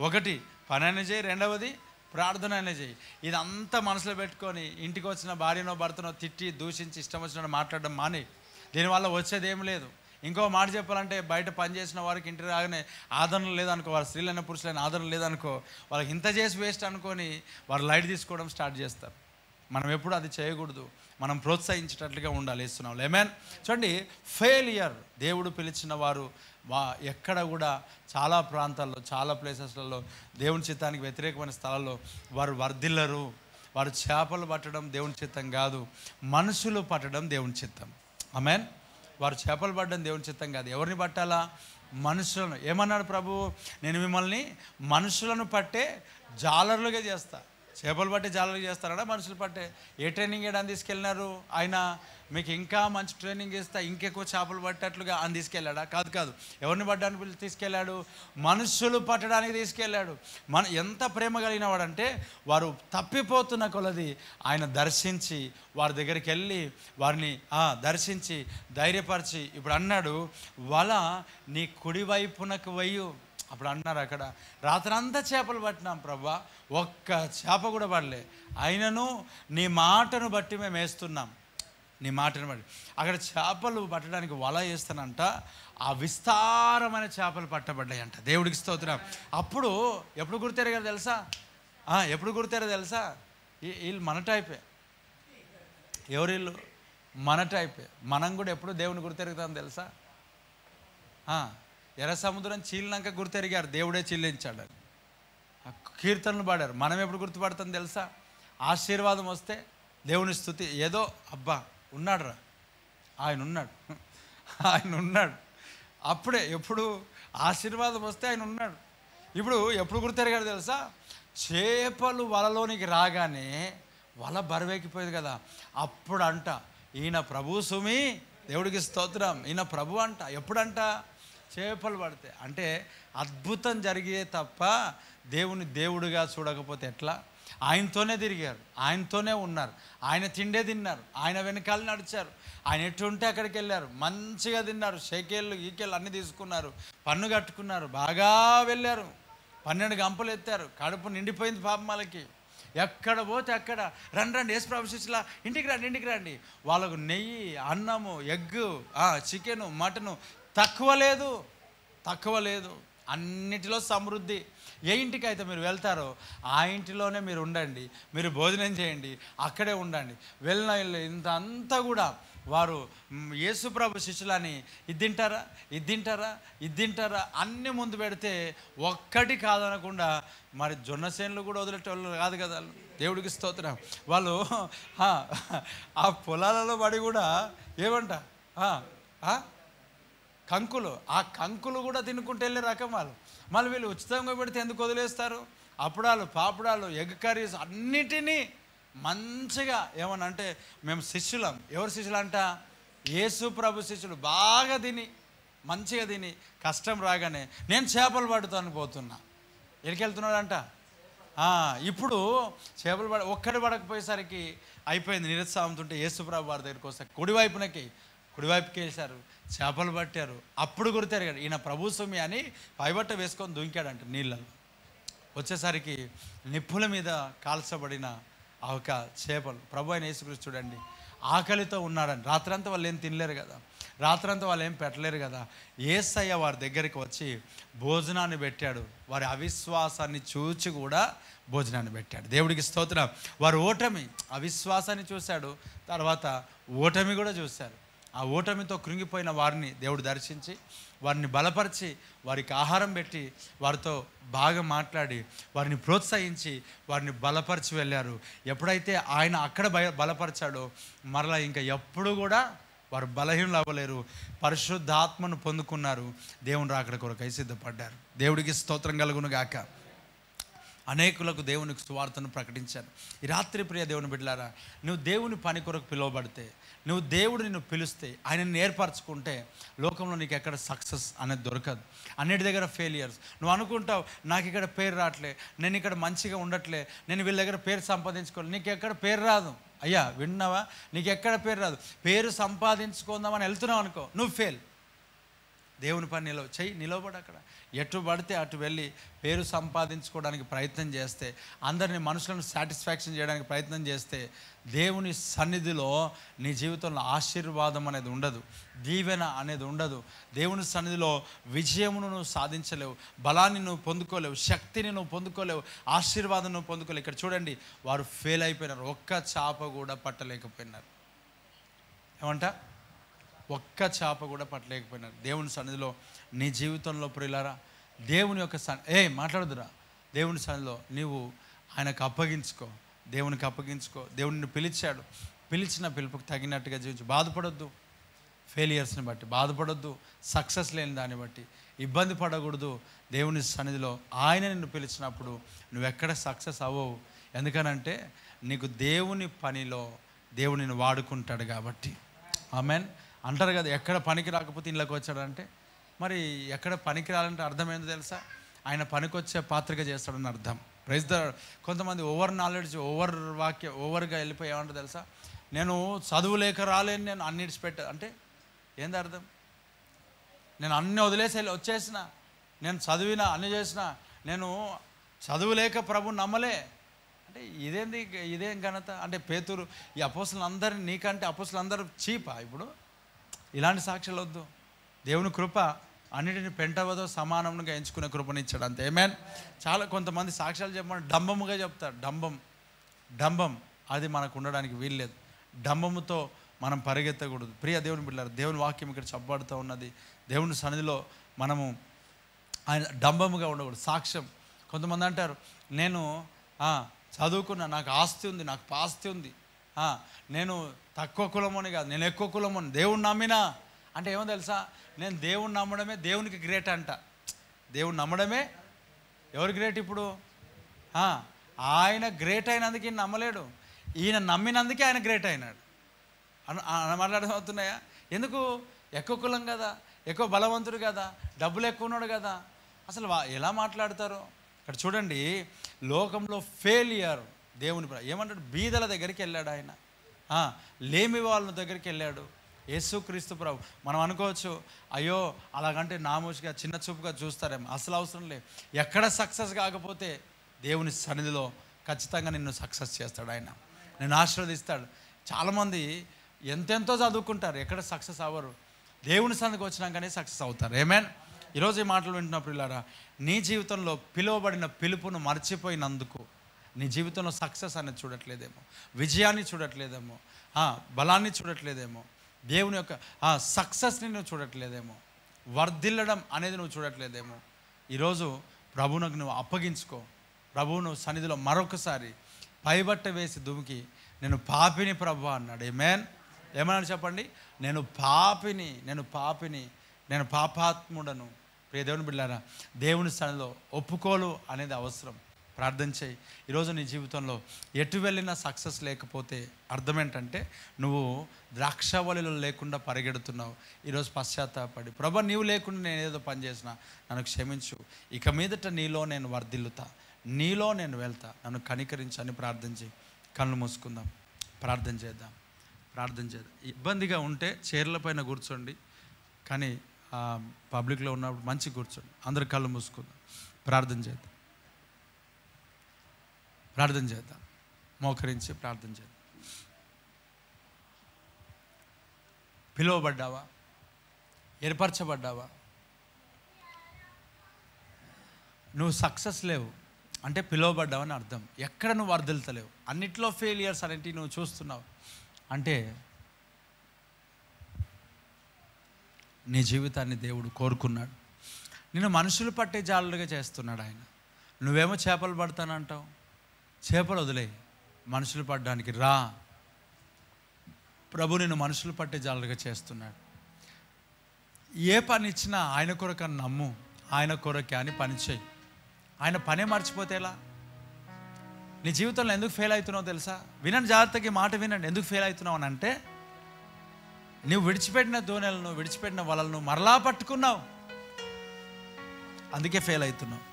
ఒకటి పని అయినా చేయి, రెండవది ప్రార్థన అయినా చేయి. ఇదంతా మనసులో పెట్టుకొని ఇంటికి వచ్చిన భార్యనో భర్తనో తిట్టి దూషించి ఇష్టం వచ్చినట్టు మాట్లాడడం మానే. దీనివల్ల వచ్చేది ఏం లేదు. ఇంకో మాట చెప్పాలంటే బయట పనిచేసిన వారికి ఇంటి రాగానే ఆదరణ లేదనుకో, వారు స్త్రీలైన పురుషులైన ఆదరణ లేదనుకో, వాళ్ళకి ఇంత చేసి వేస్ట్ అనుకొని వారు లైట్ తీసుకోవడం స్టార్ట్ చేస్తారు. మనం ఎప్పుడు అది చేయకూడదు, మనం ప్రోత్సహించేటట్లుగా ఉండాలి. ఇస్తున్నాం. ఆమేన్. చూడండి, ఫెయిలియర్ దేవుడు పిలిచిన వారు ఎక్కడ కూడా చాలా ప్రాంతాల్లో, చాలా ప్లేసెస్లలో, దేవుని చిత్తానికి వ్యతిరేకమైన స్థలాల్లో వారు వర్ధిల్లరు. వారు చేపలు పట్టడం దేవుని చిత్తం కాదు, మనుషులు పట్టడం దేవుని చిత్తం. ఆమేన్. వారు చేపలు పట్టడం దేవుని చిత్తం కాదు. ఎవరిని పట్టాలా? మనుషులను. ఏమన్నాడు ప్రభు? నేను మిమ్మల్ని మనుషులను పట్టే జాలర్లుగా చేస్తా. చేపలు పట్టే జాలర్లుగా చేస్తారా? మనుషులు పట్టే. ఏ ట్రైనింగ్ చేయడానికి తీసుకెళ్ళినారు ఆయన? మీకు ఇంకా మంచి ట్రైనింగ్ ఇస్తా, ఇంకెక్కువ చేపలు పట్టేట్లుగా అని తీసుకెళ్ళాడా? కాదు. ఎవరిని పట్టడానికి తీసుకెళ్ళాడు? మనుషులు పట్టడానికి తీసుకెళ్ళాడు. ఎంత ప్రేమ కలిగిన వాడంటే, వారు తప్పిపోతున్న కొలది ఆయన దర్శించి వారి దగ్గరికి వెళ్ళి వారిని దర్శించి ధైర్యపరిచి, ఇప్పుడు అన్నాడు, వల నీ కుడివైపునకు వెయ్యు. అప్పుడు అన్నారు, అక్కడ రాత్రంతా చేపలు పట్టినాం ప్రభా, ఒక్క చేప కూడా పడలే, అయినను నీ మాటను బట్టి మేము వేస్తున్నాం. నీ మాటను బట్టి అక్కడ చేపలు పట్టడానికి వల వేస్తానంట, ఆ విస్తారమైన చేపలు పట్టబడ్డాయంట. దేవుడికి స్తోత్రం. అప్పుడు ఎప్పుడు గుర్తెరగారు తెలుసా? వీళ్ళు మన టైపే. ఎవరిల్లు? మన టైపే. మనం కూడా ఎప్పుడు దేవుని గుర్తెరుగుతాం తెలుసా? ఎర్ర సముద్రం చీలినాక గుర్తెరిగారు, దేవుడే చీలించాడు. కీర్తనలు పాడారు. మనం ఎప్పుడు గుర్తుపడతాం తెలుసా? ఆశీర్వాదం వస్తే దేవుని స్తుతి, ఏదో అబ్బా ఉన్నాడు రా, ఆయన ఉన్నాడు. అప్పుడే ఎప్పుడు ఆశీర్వాదం వస్తే ఆయన ఉన్నాడు. ఇప్పుడు ఎప్పుడు గుర్తెరిగాడు తెలుసా? చేపలు వలలోనికి రాగానే వల బరువెక్కిపోయేది కదా, అప్పుడు అంట ఈయన ప్రభు సుమి, దేవుడికి స్తోత్రం, ఈయన ప్రభు అంట. ఎప్పుడంట? చేపలు పడితే. అంటే అద్భుతం జరిగే తప్ప దేవుని దేవుడిగా చూడకపోతే ఎట్లా? ఆయనతోనే తిరిగారు, ఆయనతోనే ఉన్నారు, ఆయన తిండే తిన్నారు, ఆయన వెనకాల నడిచారు, ఆయన ఎటు ఉంటే అక్కడికి వెళ్ళారు, మంచిగా తిన్నారు, షేకేళ్ళు ఈకేళ్ళు అన్నీ తీసుకున్నారు, పన్ను కట్టుకున్నారు, బాగా వెళ్ళారు, 12 గంపలు ఎత్తారు, కడుపు నిండిపోయింది పాపం వాళ్ళకి. ఎక్కడ పోతే అక్కడ రండి యేసు ప్రభు శిష్యులా ఇంటికి రండి. వాళ్ళకు నెయ్యి, అన్నము, ఎగ్గు, చికెను, మటను తక్కువ లేదు. అన్నిటిలో సమృద్ధి. ఏ ఇంటికి అయితే మీరు వెళ్తారో ఆ ఇంటిలోనే మీరు ఉండండి, మీరు భోజనం చేయండి, అక్కడే ఉండండి. వెళ్ళిన ఇంత అంతా కూడా వారు యేసుప్రభు శిష్యులని ఇది తింటారా, ఇది తింటారా, ఇది తింటారా అన్నీ ముందు పెడితే ఒక్కటి కాదనకుండా మరి జొన్న చేనులు కూడా వదిలేటోళ్ళు కాదు కదా. దేవుడికి స్తోత్రం. వాళ్ళు ఆ పొలాలలో పడి కూడా ఏమంట కంకులు, ఆ కంకులు కూడా తినుకుంటూ వెళ్ళే రకం వాళ్ళు. మళ్ళీ వీళ్ళు ఉచితంగా పెడితే ఎందుకు వదిలేస్తారు? అప్పుడాలు, పాపడాలు, ఎగ్ కర్రీస్ అన్నిటినీ మంచిగా ఏమన్నా అంటే మేము శిష్యులం. ఎవరు శిష్యులు అంట? యేసు ప్రభు శిష్యులు. బాగా తిని మంచిగా తిని కష్టం రాగానే నేను చేపలు పడుతాను పోతున్నా. ఎక్కడికి వెళ్తున్నాడంట? ఇప్పుడు చేపలు ఒక్కటి పడకపోయేసరికి అయిపోయింది. నిరుత్సాహంతో యేసుప్రభు వారి దగ్గరికి వస్తే కుడివైపుకి వేశారు, చేపలు పట్టారు. అప్పుడు గుర్తారు కదా ఈయన ప్రభు సొమ్మి అని పైబట్ట వేసుకొని దుంకాడంట నీళ్ళలో. వచ్చేసరికి నిప్పుల మీద కాల్చబడిన ఆ ఒక చేపలు. ప్రభు అయిన యేసుక్రీస్తు చూడండి ఆకలితో ఉన్నారని. రాత్రంతా వాళ్ళు ఏం తినలేరు కదా, రాత్రంతా వాళ్ళు ఏం పెట్టలేరు కదా. యేసయ్య వారి దగ్గరికి వచ్చి భోజనాన్ని పెట్టాడు. వారి అవిశ్వాసాన్ని చూచి కూడా భోజనాన్ని పెట్టాడు. దేవుడికి స్తోత్రం. వారు అవిశ్వాసాన్ని చూశాడు, తర్వాత ఓటమి కూడా చూశారు. ఆ ఓటమితో కృంగిపోయిన వారిని దేవుడు దర్శించి వారిని బలపరిచి వారికి ఆహారం పెట్టి వారితో బాగా మాట్లాడి వారిని ప్రోత్సహించి వారిని బలపరిచి వెళ్ళారు. ఎప్పుడైతే ఆయన అక్కడ బలపరిచాడో మరలా ఇంకా ఎప్పుడు కూడా వారు బలహీనులు అవ్వలేరు. పరిశుద్ధాత్మను పొందుకున్నారు. దేవుని రాకడ కొరకై సిద్ధపడ్డారు. దేవుడికి స్తోత్రం కలుగును గాక. అనేకులకు దేవునికి సువార్తను ప్రకటించాను. ఈ రాత్రి ప్రియ దేవుని బిడ్డలారా, నువ్వు దేవుని పని కొరకు పిలువబడితే, నువ్వు దేవుడు నిన్ను పిలిస్తే, ఆయనను ఏర్పరచుకుంటే లోకంలో నీకు ఎక్కడ సక్సెస్ అనేది దొరకదు. అన్నిటి దగ్గర ఫెయిలియర్స్. నువ్వు అనుకుంటావు నాకు ఇక్కడ పేరు రావట్లే, నేను ఇక్కడ మంచిగా ఉండట్లే, నేను వీళ్ళ దగ్గర పేరు సంపాదించుకోవాలి. నీకు ఎక్కడ పేరు రాదు. అయ్యా విన్నావా? నీకు ఎక్కడ పేరు రాదు. పేరు సంపాదించుకుందామని వెళ్తున్నావు అనుకో, నువ్వు ఫెయిల్. దేవుని పని నిలవబడి అక్కడ ఎటు పడితే అటు వెళ్ళి పేరు సంపాదించుకోవడానికి ప్రయత్నం చేస్తే, అందరినీ మనుషులను సాటిస్ఫాక్షన్ చేయడానికి ప్రయత్నం చేస్తే, దేవుని సన్నిధిలో నీ జీవితంలో ఆశీర్వాదం అనేది ఉండదు, దీవెన అనేది ఉండదు. దేవుని సన్నిధిలో విజయమును నువ్వు సాధించలేవు, బలాన్ని నువ్వు పొందుకోలేవు, శక్తిని నువ్వు పొందుకోలేవు, ఆశీర్వాదం నువ్వు పొందుకోలేవు. ఇక్కడ చూడండి, వారు ఫెయిల్ అయిపోయినారు. ఒక్క చేప కూడా పట్టలేకపోయినారు. ఏమంట? ఒక్క చేప కూడా పట్టలేకపోయినారు. దేవుని సన్నిధిలో నీ జీవితంలో ప్రియులారా, దేవుని యొక్క మాట్లాడదురా, దేవుని సన్నిధిలో నీవు ఆయనకు అప్పగించుకో, దేవునికి అప్పగించుకో. దేవుడిని పిలిచాడు, పిలిచిన పిలుపుకు తగినట్టుగా జీవించు. బాధపడొద్దు, ఫెయిలియర్స్ని బట్టి బాధపడొద్దు, సక్సెస్ లేని దాన్ని బట్టి ఇబ్బంది పడకూడదు. దేవుని సన్నిధిలో ఆయన నిన్ను పిలిచినప్పుడు నువ్వెక్కడ సక్సెస్ అవ్వవు. ఎందుకనంటే నీకు దేవుని పనిలో దేవుడు నిన్ను వాడుకుంటాడు కాబట్టి. ఆమెన్ అంటారు కదా, ఎక్కడ పనికి రాకపోతే ఇళ్ళకి వచ్చాడంటే, మరి ఎక్కడ పనికి రాలంటే అర్థం ఏందో తెలుసా? ఆయన పనికొచ్చే పాత్రగా చేస్తాడని అర్థం. Praise the. కొంతమంది ఓవర్ నాలెడ్జ్, ఓవర్గా వెళ్ళిపోయి ఏమంటారు తెలుసా? నేను చదువు లేక రాలేను, నేను అన్నిటిసి అంటే ఏంది అర్థం? నేను అన్నీ వదిలేసి వచ్చేసిన, నేను చదివినా అన్నీ చేసిన, నేను చదువు లేక ప్రభుని నమ్మలే అంటే ఇదేం ఘనత? అంటే పేతురు ఈ అపోస్తులందరినీ నీకంటే అపోస్తులందరూ చీపా? ఇప్పుడు ఇలాంటి సాక్ష్యాలు వద్దు. దేవుని కృప అన్నిటిని పెంటవదో సమానంగా ఎంచుకునే కృపనిచ్చాడు అంతే. ఆమేన్. చాలా కొంతమంది సాక్ష్యాలు చెప్పమని డంబముగా చెప్తారు. డంబం అది మనకు ఉండడానికి వీల్లేదు. డంబముతో మనం పరిగెత్తకూడదు. ప్రియ దేవుని బిడ్డలారా, దేవుని వాక్యం ఇక్కడ చెప్పబడుతూ ఉన్నది. దేవుని సన్నిధిలో మనము ఆయన డంబముగా ఉండకూడదు. సాక్ష్యం. కొంతమంది అంటారు, నేను చదువుకున్నా, నాకు ఆస్తి ఉంది, నాకు పాస్తి ఉంది, నేను తక్కువ కులమని కాదు, నేను ఎక్కువ కులమని, దేవుణ్ణి నమ్మినా అంటే ఏమో తెలుసా? నేను దేవుణ్ణి నమ్మడమే దేవునికి గ్రేట్ అంట. దేవుణ్ణి నమ్మడమే ఎవరు గ్రేట్? ఇప్పుడు ఆయన గ్రేట్ అయినందుకు ఈయన నమ్మలేడు, ఈయన నమ్మినందుకే ఆయన గ్రేట్ అయినాడు. మాట్లాడుతున్నాయా? ఎందుకు? ఎక్కువ కులం కదా, ఎక్కువ బలవంతుడు కదా, డబ్బులు ఎక్కువ ఉన్నాడు కదా. అసలు ఎలా మాట్లాడతారు? ఇక్కడ చూడండి, లోకంలో ఫెయిలియర్ దేవుని ఏమంటాడు? బీదల దగ్గరికి వెళ్ళాడు ఆయన, లేమి వాళ్ళ దగ్గరికి వెళ్ళాడు. యేసుక్రీస్తు ప్రభు. మనం అనుకోవచ్చు, అయ్యో అలాగంటే నామోషిగా చిన్న చూపుగా చూస్తారేమో. అసలు అవసరం లేదు. ఎక్కడ సక్సెస్ కాకపోతే దేవుని సన్నిధిలో ఖచ్చితంగా నిన్ను సక్సెస్ చేస్తాడు. ఆయన నిన్ను ఆశీర్వదిస్తాడు. చాలామంది ఎంతెంతో చదువుకుంటారు, ఎక్కడ సక్సెస్ అవ్వరు. దేవుని సన్నిధికి వచ్చినాకనే సక్సెస్ అవుతారు. ఆమేన్. ఈరోజు ఈ మాటలు వింటున్న ప్రియులారా, నీ జీవితంలో పిలువబడిన పిలుపును మర్చిపోయినందుకు నీ జీవితంలో సక్సెస్ అనేది చూడట్లేదేమో, విజయాన్ని చూడట్లేదేమో, బలాన్ని చూడట్లేదేమో, దేవుని యొక్క సక్సెస్ని నువ్వు చూడట్లేదేమో, వర్ధిల్లడం అనేది నువ్వు చూడట్లేదేమో. ఈరోజు ప్రభువునకు నువ్వు అప్పగించుకో. ప్రభువును సన్నిధిలో మరొకసారి పైబట్ట వేసి దుమికి, నేను పాపిని ప్రభు అన్నాడు. ఏమన్నాడు చెప్పండి? నేను పాపిని, నేను పాపాత్ముడను. ప్రియ దేవుని బిడ్డలారా, దేవుని సన్నిధిలో ఒప్పుకోలు అనేది అవసరం. ప్రార్థన చేయి. ఈరోజు నీ జీవితంలో ఎటు వెళ్ళినా సక్సెస్ లేకపోతే అర్థం ఏంటంటే నువ్వు ద్రాక్షవల్లిలో లేకుండా పరిగెడుతున్నావు. ఈరోజు పశ్చాత్తాపడి, ప్రభు నీవు లేకుండా నేను ఏదో పని చేసినా నన్ను క్షమించు, ఇక మీదట నీలో నేను వర్ధిల్లుతా, నీలో నేను వెళ్తా, నన్ను కనికరించని ప్రార్థన చేయి. కళ్ళు మూసుకుందాం, ప్రార్థన చేద్దాం. ఇబ్బందిగా ఉంటే చైర్ల పైన కూర్చోండి, కానీ పబ్లిక్లో ఉన్నప్పుడు మంచి కూర్చోండి. అందరు కళ్ళు మూసుకుందాం, ప్రార్థన చేద్దాం. మోకరించి ప్రార్థన చేద్దాం. పిలువబడ్డావా? ఏర్పరచబడ్డావా? నువ్వు సక్సెస్ లేవు అంటే పిలువబడ్డావని అర్థం. ఎక్కడ నువ్వు వర్ధిల్తలేవు, అన్నిట్లో ఫెయిలియర్స్ అనేటివి నువ్వు చూస్తున్నావు అంటే నీ జీవితాన్ని దేవుడు కోరుకున్నాడు. నిన్ను మనుషులు పట్టే జాలుగా చేస్తున్నాడు ఆయన. నువ్వేమో చేపలు పడతానంటావు. చేపలు వదిలే, మనుషులు పడ్డానికి రా. ప్రభు నిన్ను మనుషులు పట్టే జాలుగా చేస్తున్నాడు. ఏ పని ఇచ్చినా ఆయన కొరకని నమ్ము, ఆయన కొరకే అని పని చేయి. ఆయన పనే మర్చిపోతే ఎలా? నీ జీవితంలో ఎందుకు ఫెయిల్ అవుతున్నావు తెలుసా? వినండి జాగ్రత్తగా, మాట వినండి. ఎందుకు ఫెయిల్ అవుతున్నావు అని అంటే, నువ్వు విడిచిపెట్టిన దోణెలను, విడిచిపెట్టిన వలలను మరలా పట్టుకున్నావు, అందుకే ఫెయిల్ అవుతున్నావు.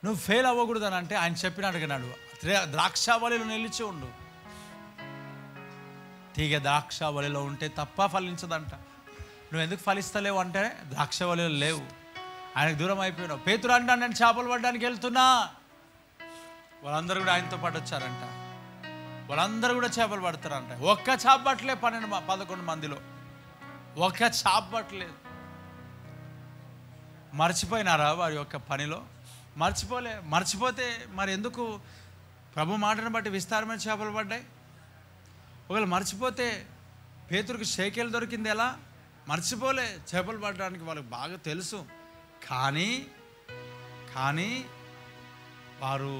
నువ్వు ఫెయిల్ అవ్వకూడదని అంటే ఆయన చెప్పినట్టుగా నడువు. ద్రాక్షావళిలో నిలిచి ఉండు. తీగ ద్రాక్షావళిలో ఉంటే తప్ప ఫలించదంట. నువ్వు ఎందుకు ఫలిస్తలేవు అంటే ద్రాక్షావళిలో లేవు, ఆయనకు దూరం అయిపోయినావు. పేతురు అంటే నేను చేపలు పడడానికి వెళ్తున్నా, వాళ్ళందరూ కూడా ఆయనతో పాటు వచ్చారంట. వాళ్ళందరూ కూడా చేపలు పడతారంట. ఒక్క చేప పట్టలే 11 మందిలో, ఒక్క చేప పట్టలేదు. మర్చిపోయినారా వారి యొక్క పనిలో? మర్చిపోతే మరి ఎందుకు ప్రభు మాటను బట్టి విస్తారమైన చేపలు పడ్డాయి? ఒకవేళ మర్చిపోతే పేతురుకి షేకేలు దొరికింది ఎలా? మర్చిపోలే, చేపలు పడడానికి వాళ్ళకి బాగా తెలుసు. కానీ వారు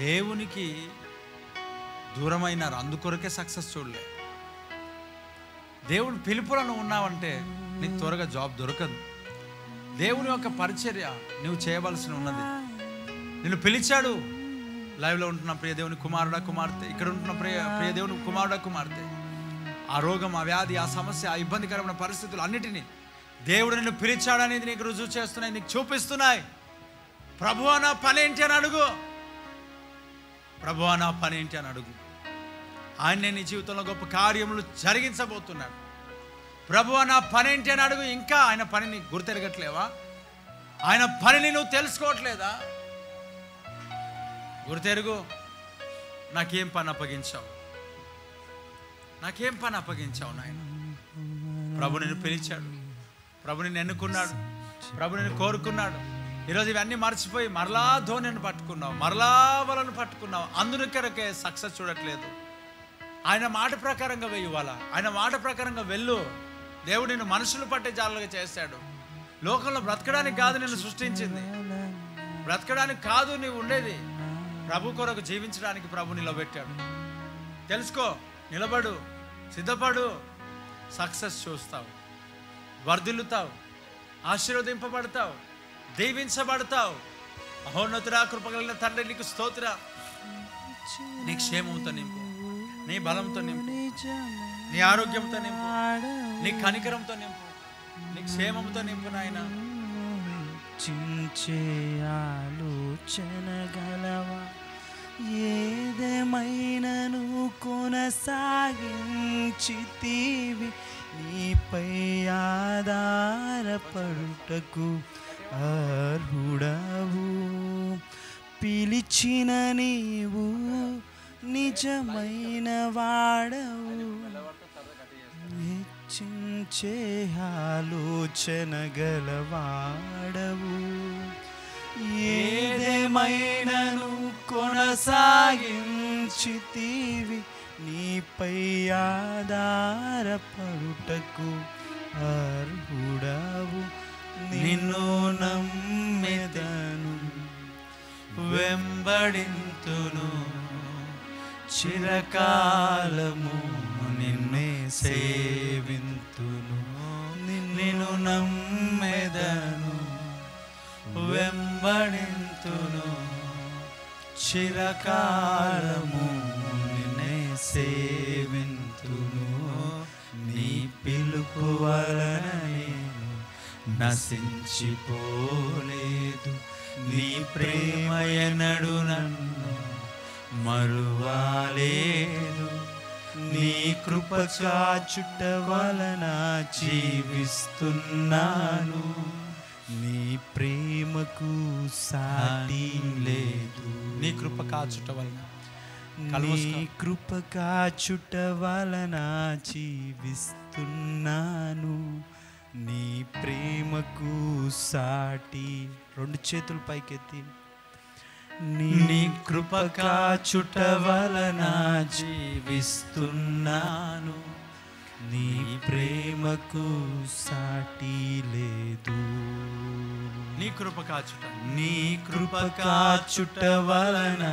దేవునికి దూరమైనారు, అందుకొరకే సక్సెస్ చూడలే. దేవుని పిలుపులను ఉన్నావంటే నీకు త్వరగా జాబ్ దొరకదు. దేవుని యొక్క పరిచర్య నువ్వు చేయవలసి ఉన్నది. నిన్ను పిలిచాడు. లైవ్లో ఉంటున్న ప్రియ దేవుని కుమారుడా కుమార్తె, ఇక్కడ ఉంటున్న ప్రియ దేవుని కుమారుడా కుమార్తె, ఆ రోగం, ఆ వ్యాధి, ఆ సమస్య, ఆ ఇబ్బందికరమైన పరిస్థితులు అన్నిటినీ దేవుడు నిన్ను పిలిచాడనేది నీకు రుజువు చేస్తున్నాయి, నీకు చూపిస్తున్నాయి. ప్రభువా నా పని ఏంటి అని అడుగు. ప్రభువా నా పని ఏంటి అని అడుగు. ఆయన్నే నీ జీవితంలో గొప్ప కార్యములు జరిగించబోతున్నాడు. ప్రభువా నా పని ఏంటి అని అడుగు. ఇంకా ఆయన పనిని గుర్తెరగట్లేవా? ఆయన పనిని నువ్వు తెలుసుకోవట్లేదా? గుర్తెరుగు. నాకేం పని అప్పగించావు నాయన? ప్రభు నిన్ను పిలిచాడు, ప్రభు నిన్ను ఎన్నుకున్నాడు, ప్రభు నిన్ను కోరుకున్నాడు. ఈరోజు ఇవన్నీ మర్చిపోయి మరలా ధోనిని పట్టుకున్నావు, మరలా వలను పట్టుకున్నావు. అందుకొరకే సక్సెస్ చూడట్లేదు. ఆయన మాట ప్రకారంగా వెయ్యాల, ఆయన మాట ప్రకారంగా వెళ్ళు. దేవుడు నిన్ను మనుషులు పట్టే జాలుగా చేశాడు. లోకంలో బ్రతకడానికి కాదు నిన్ను సృష్టించింది, బ్రతకడానికి కాదు నీవు ఉండేది. ప్రభు కొరకు జీవించడానికి ప్రభు నిలబెట్టాడు. తెలుసుకో, నిలబడు, సిద్ధపడు. సక్సెస్ చూస్తావు, వర్ధిల్లుతావు, ఆశీర్వదింపబడతావు, దీవించబడతావు. మహోన్నతుడా, కృపగలిగిన తండ్రి నీకు స్తోత్ర. నీ క్షేమంతో నింపు, నీ బలంతో నింపు, నీ ఆరోగ్యంతో నింపు, నీ కనికరంతో నింపు, నీ క్షేమంతో నింపు నాయన. చించే ఆలోచన గలవా, ఏదేమైనను కొనసాగించితివి, నీపై ఆధారపడుటకు అర్హుడవు. పిలిచిన నీవు నిజమైన వాడవు, హెచ్చించే ఆలోచన గలవాడవు. ఏదేమైనను కొనసాగించితివి, నీపై ఆధారపడుటకు అర్హుడవు. నిన్ను నమ్మెదను, వెంబడింతును, చిరకాలము నిన్నే సేవింతును. నిన్ను నమ్మెదను, వెంబడింతును, చిరకాలము నిన్నే సేవింతును. నీ పిలుపు వలన నేను నశించిపోలేదు, నీ ప్రేమ ఎన్నడు నన్ను మరువాలేదు. నీ కృప చాచుట వలన జీవిస్తున్నాను, నీ ప్రేమకు సాటి లేదు. నీ కృప కాచుట వలన, నీ కృప కాచుట వలన జీవిస్తున్నాను, నీ ప్రేమకు సాటి. రెండు చేతులు పైకెత్తి. నీ కృప కాచుట వలన జీవిస్తున్నాను, నీ ప్రేమకు సాటి లేదు. నీ కృప కాచుట, నీ కృప కాచుట వలన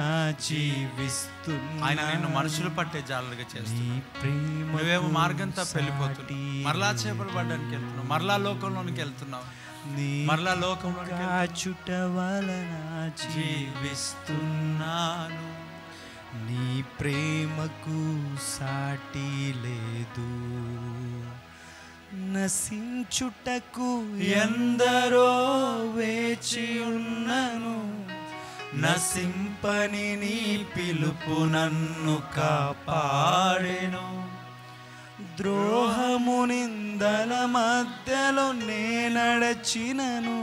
జీవిస్తున్నా. ఆయన నిన్ను మనుషులు పట్టే జాలరుగా చేస్తున్నాడు. నీ ప్రేమ నువ్వేమో మార్గంతో వెళ్ళిపోతున్నావు, మరలా చేపలు పడ్డానికి వెళ్తున్నావు, మరలా లోకంలోనికి వెళ్తున్నావు, మరలా లోకంలో కాచుట వలన జీవిస్తున్నాను, నీ ప్రేమకు సాటి లేదు. నశించుటకు ఎందరో వేచి ఉన్నను, నశింపని నీ పిలుపు నన్ను కాపాడెను. ద్రోహము నిందల మధ్యలో నే నడచినను,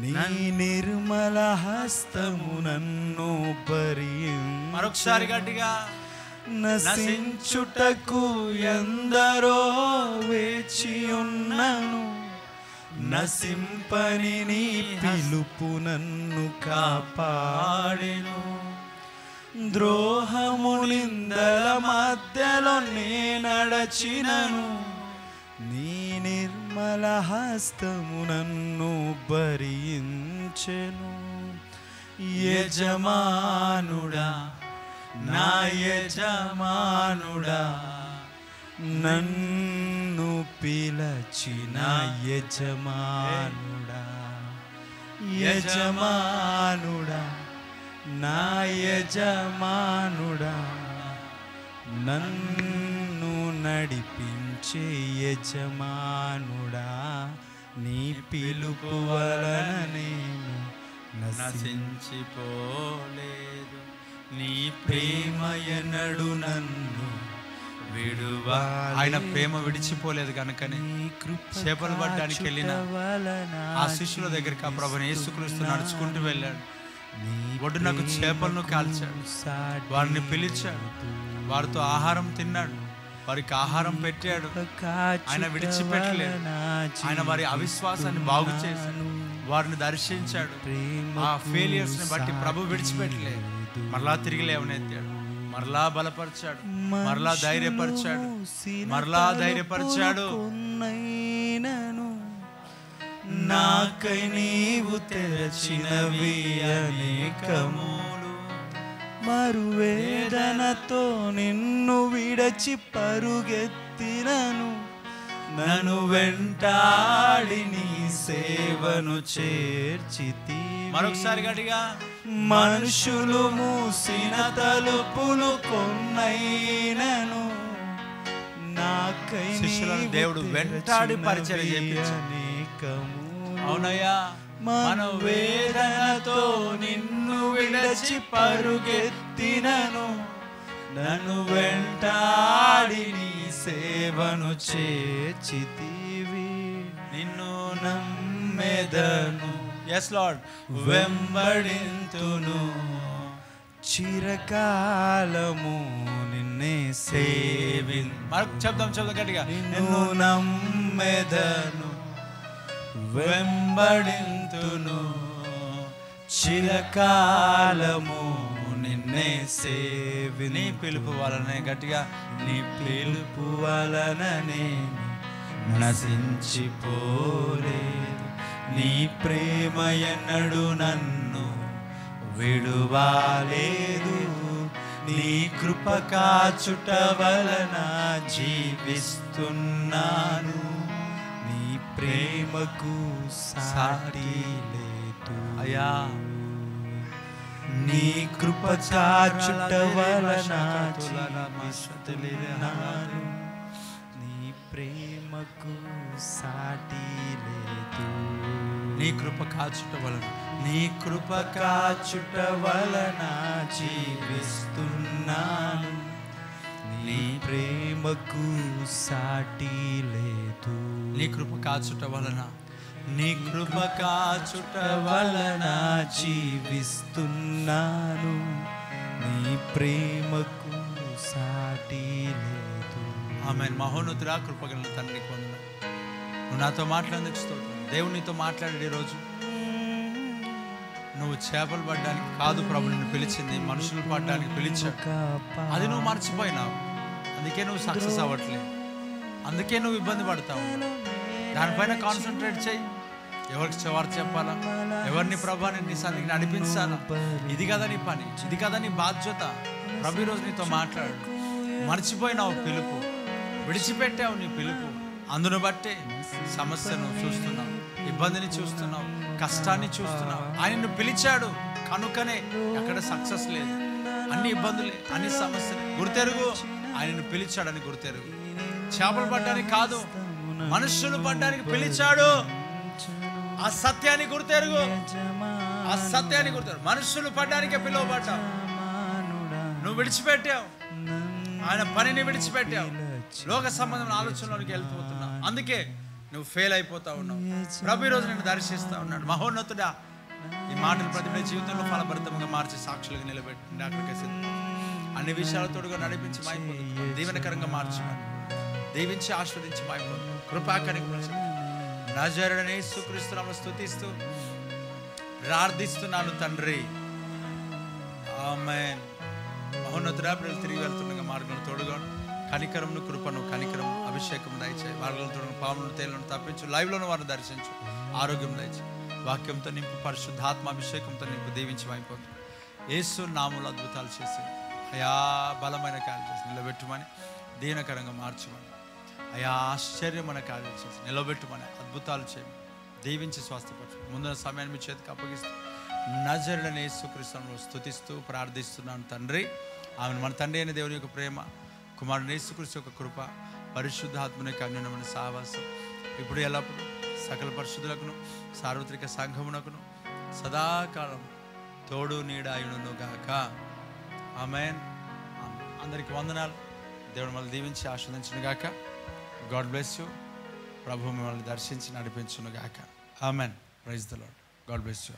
నీ నిర్మల హస్తము నన్ను భరించెను. మరొకసారి గట్టిగా. నశించుటకు ఎందరో వేచి ఉన్నను, నశింపని నీ పిలుపు నన్ను కాపాడెను. ద్రోహము నిందల మధ్యలో నే నడచినను, నీ నిర్మల హస్తము నన్ను భరించెను. యజమానుడా, నా యజమానుడా, నన్ను పిలచిన యజమానుడా, యజమానుడా, నా యజమానుడా, నన్ను నడిపించే యజమానుడా, నీ పిలుపు వలన నేను నశించిపోలేదు, నీ ప్రేమ ఎన్నడు నన్ను విడువా. ఆయన ప్రేమ విడిచిపోలేదు కనుకనే చేపలు పట్టడానికి వెళ్ళిన ఆ శిష్యుల దగ్గరికి ఆ ప్రభుని యేసుక్రీస్తు నడుచుకుంటూ వెళ్ళాడు. ఒడ్డునకు చేపలను కాల్చాడు, వారిని పిలిచాడు, వారితో ఆహారం తిన్నాడు, వారికి ఆహారం పెట్టాడు. ఆయన విడిచిపెట్టలేదు, ఆయన వారి అవిశ్వాసాన్ని బాగు చేశాడు, వారిని దర్శించాడు. ఆ ఫెయిలియర్స్ ని బట్టి ప్రభు విడిచిపెట్టలేదు, మరలా తిరిగి లేవనెత్తాడు, మరలా బలపరిచాడు, మరలా ధైర్యపరిచాడు, మరలా ధైర్యపరిచాడు. నాకై నీవు తెరచినవి అనేకములు, మరువేదనతో నిన్ను విడచి పరుగెత్తినను, నన్ను వెంటాడి నీ సేవను చేర్చితి. మరొకసారి గట్టిగా. మనుషులు మూసిన తలుపులు కొన్నైనను, నాకై శిష్యులను దేవుడు వెంటాడి పరిచర్య చేయించాడు. అవునయ్యా, మన వేదనతో నిన్ను విడచి పరుగెత్తినను, నన్ను వెంటాడి నీ సేవను చేర్చితివి. నిన్ను నమ్మెదను, yes Lord, వెంబడింతును, చిరకాలము నిన్నే మనకు చెప్దాం గట్టిగా. నిన్ను నమ్మెదను వెంబడింతును చిరకాలము నిన్నే నీ పిలుపు వలనే గట్టిగా. నీ పిలుపు వలననే నశించిపోలేదు. నీ ప్రేమ ఎన్నడు నన్ను విడువాలేదు. నీ కృప కాచుట వలన జీవిస్తున్నాను. నీ ప్రేమకు సాటి లేదు అయ్యా. నీ కృప కాచుట వలన జీవిస్తున్నాను. నీ ప్రేమకు సాటి లేదు. నీ కృప కాచుట వలన, నీ కృప కాచుట వలన జీవిస్తున్నాను. నీ ప్రేమకు సాటి లేదు. నీ కృప కాచుట వలన, నీ కృప కాచుట వలన జీవిస్తున్నాను. నీ ప్రేమకు సాటి లేదు. ఆమేన్. మహోన్నతుడా, కృపగల తండ్రి వందనాలు. నువ్వు నాతో మాట్లాడేందుకు స్తోత్రం. దేవుడు నీతో మాట్లాడే రోజు నువ్వు చేపలు పడడానికి కాదు ప్రభు నిన్ను పిలిచింది, మనుషులు పడడానికి పిలిచావు. అది నువ్వు మర్చిపోయినావు. అందుకే నువ్వు సక్సెస్ అవ్వట్లేదు. అందుకే నువ్వు ఇబ్బంది పడతావు. దానిపైన కాన్సన్ట్రేట్ చేయి. ఎవరికి చివరి చెప్పాలా, ఎవరిని ప్రభాని నీ సన్నిధికి నడిపించాలా, ఇది కదా నీ పని, ఇది కదా నీ బాధ్యత. ప్రభు ఈరోజు నీతో మాట్లాడు. మర్చిపోయినావు పిలుపు, విడిచిపెట్టావు నీ పిలుపు. అందును బట్టే సమస్యను చూస్తున్నావు, ఇబ్బందిని చూస్తున్నావు, కష్టాన్ని చూస్తున్నావు. ఆయనను పిలిచాడు కనుకనే ఎక్కడ సక్సెస్ లేదు. అన్ని ఇబ్బందులే, అన్ని సమస్యలే. గుర్తెరుగు, ఆయనను పిలిచాడని గుర్తెరుగు. చేపలు పడ్డానికి కాదు, మనుషులు పడ్డానికి పిలిచాడు. ఆ సత్యాన్ని గుర్తెరుగు, ఆ సత్యాన్ని గుర్తెరుగు. మనుషులు పడ్డానికే పిలువబడ్డావు. నువ్వు విడిచిపెట్టావు, ఆయన పనిని విడిచిపెట్టావు. లోక సంబంధమైన ఆలోచనలోకి వెళ్ళిపోతున్నావు. అందుకే నువ్వు ఫెయిల్ అయిపోతా ఉన్నావు. ప్రభు ఈరోజు నేను దర్శిస్తా ఉన్నాడు. మహోన్నతుడా, ఈ మాటలు ప్రతి జీవితంలో ఫలభరితంగా మార్చి సాక్షులుగా నిలబెట్టి అక్కడికి అన్ని విషయాలతోడుగా నడిపించి మాయిపోతుంది. దీవెనకరంగా మార్చమని దీవించి ఆస్వాదించి మాయిపోతుంది. కృపాకరంగా నజరుడైన యేసుక్రీస్తు నామములో స్తుతిస్తూ ప్రార్థిస్తున్నాను తండ్రి. ఆమేన్. మహోన్నతుడా, ప్రజలు తిరిగి వెళ్తుండగా మార్గంలో తోడుగా కనికరమును, కృపను, కనికరం, అభిషేకం దయచేయి. మార్గంలో తోడుగా పాములను, తేళ్లను తప్పించు. లైవ్లోను వారిని దర్శించు. ఆరోగ్యం దయచేయి. వాక్యంతో నింపు, పరిశుద్ధాత్మ అభిషేకంతో నింపు. దీవించి అయిపోతుంది. యేసు నామములో అద్భుతాలు చేసి అయా బలమైన కార్యం చేసి నిలబెట్టుమని, దీనకరంగా మార్చమని, అయా ఆశ్చర్యమైన కార్యాలు చేసి నిలబెట్టుమని, అద్భుతాలు చేయమని, దీవించి స్వస్థపరచు. ముందున్న సమయాన్ని మీ చేతికి అప్పగిస్తూ నజరుడైన యేసుక్రీస్తు నామములో స్తుతిస్తూ ప్రార్థిస్తున్నాను తండ్రి. ఆమెను. మన తండ్రి అయిన దేవుని యొక్క ప్రేమ, కుమారుడు యేసుక్రీస్తు యొక్క కృప, పరిశుద్ధాత్మని యొక్క అన్యోన్యమైన సహవాసం ఇప్పుడు ఎల్లప్పుడు సకల పరిశుద్ధులకును సార్వత్రిక సంఘమునకును సదాకాలం తోడు నీడ అయును గాక. ఆమేన్. అందరికి వందనాలు. దేవుడు మళ్ళీ దీవించి ఆస్వాదించును గాక. God bless you. ప్రభు మిమ్మల్ని దర్శించి నడిపించును గాక. ఆమేన్. Praise the Lord. God bless you.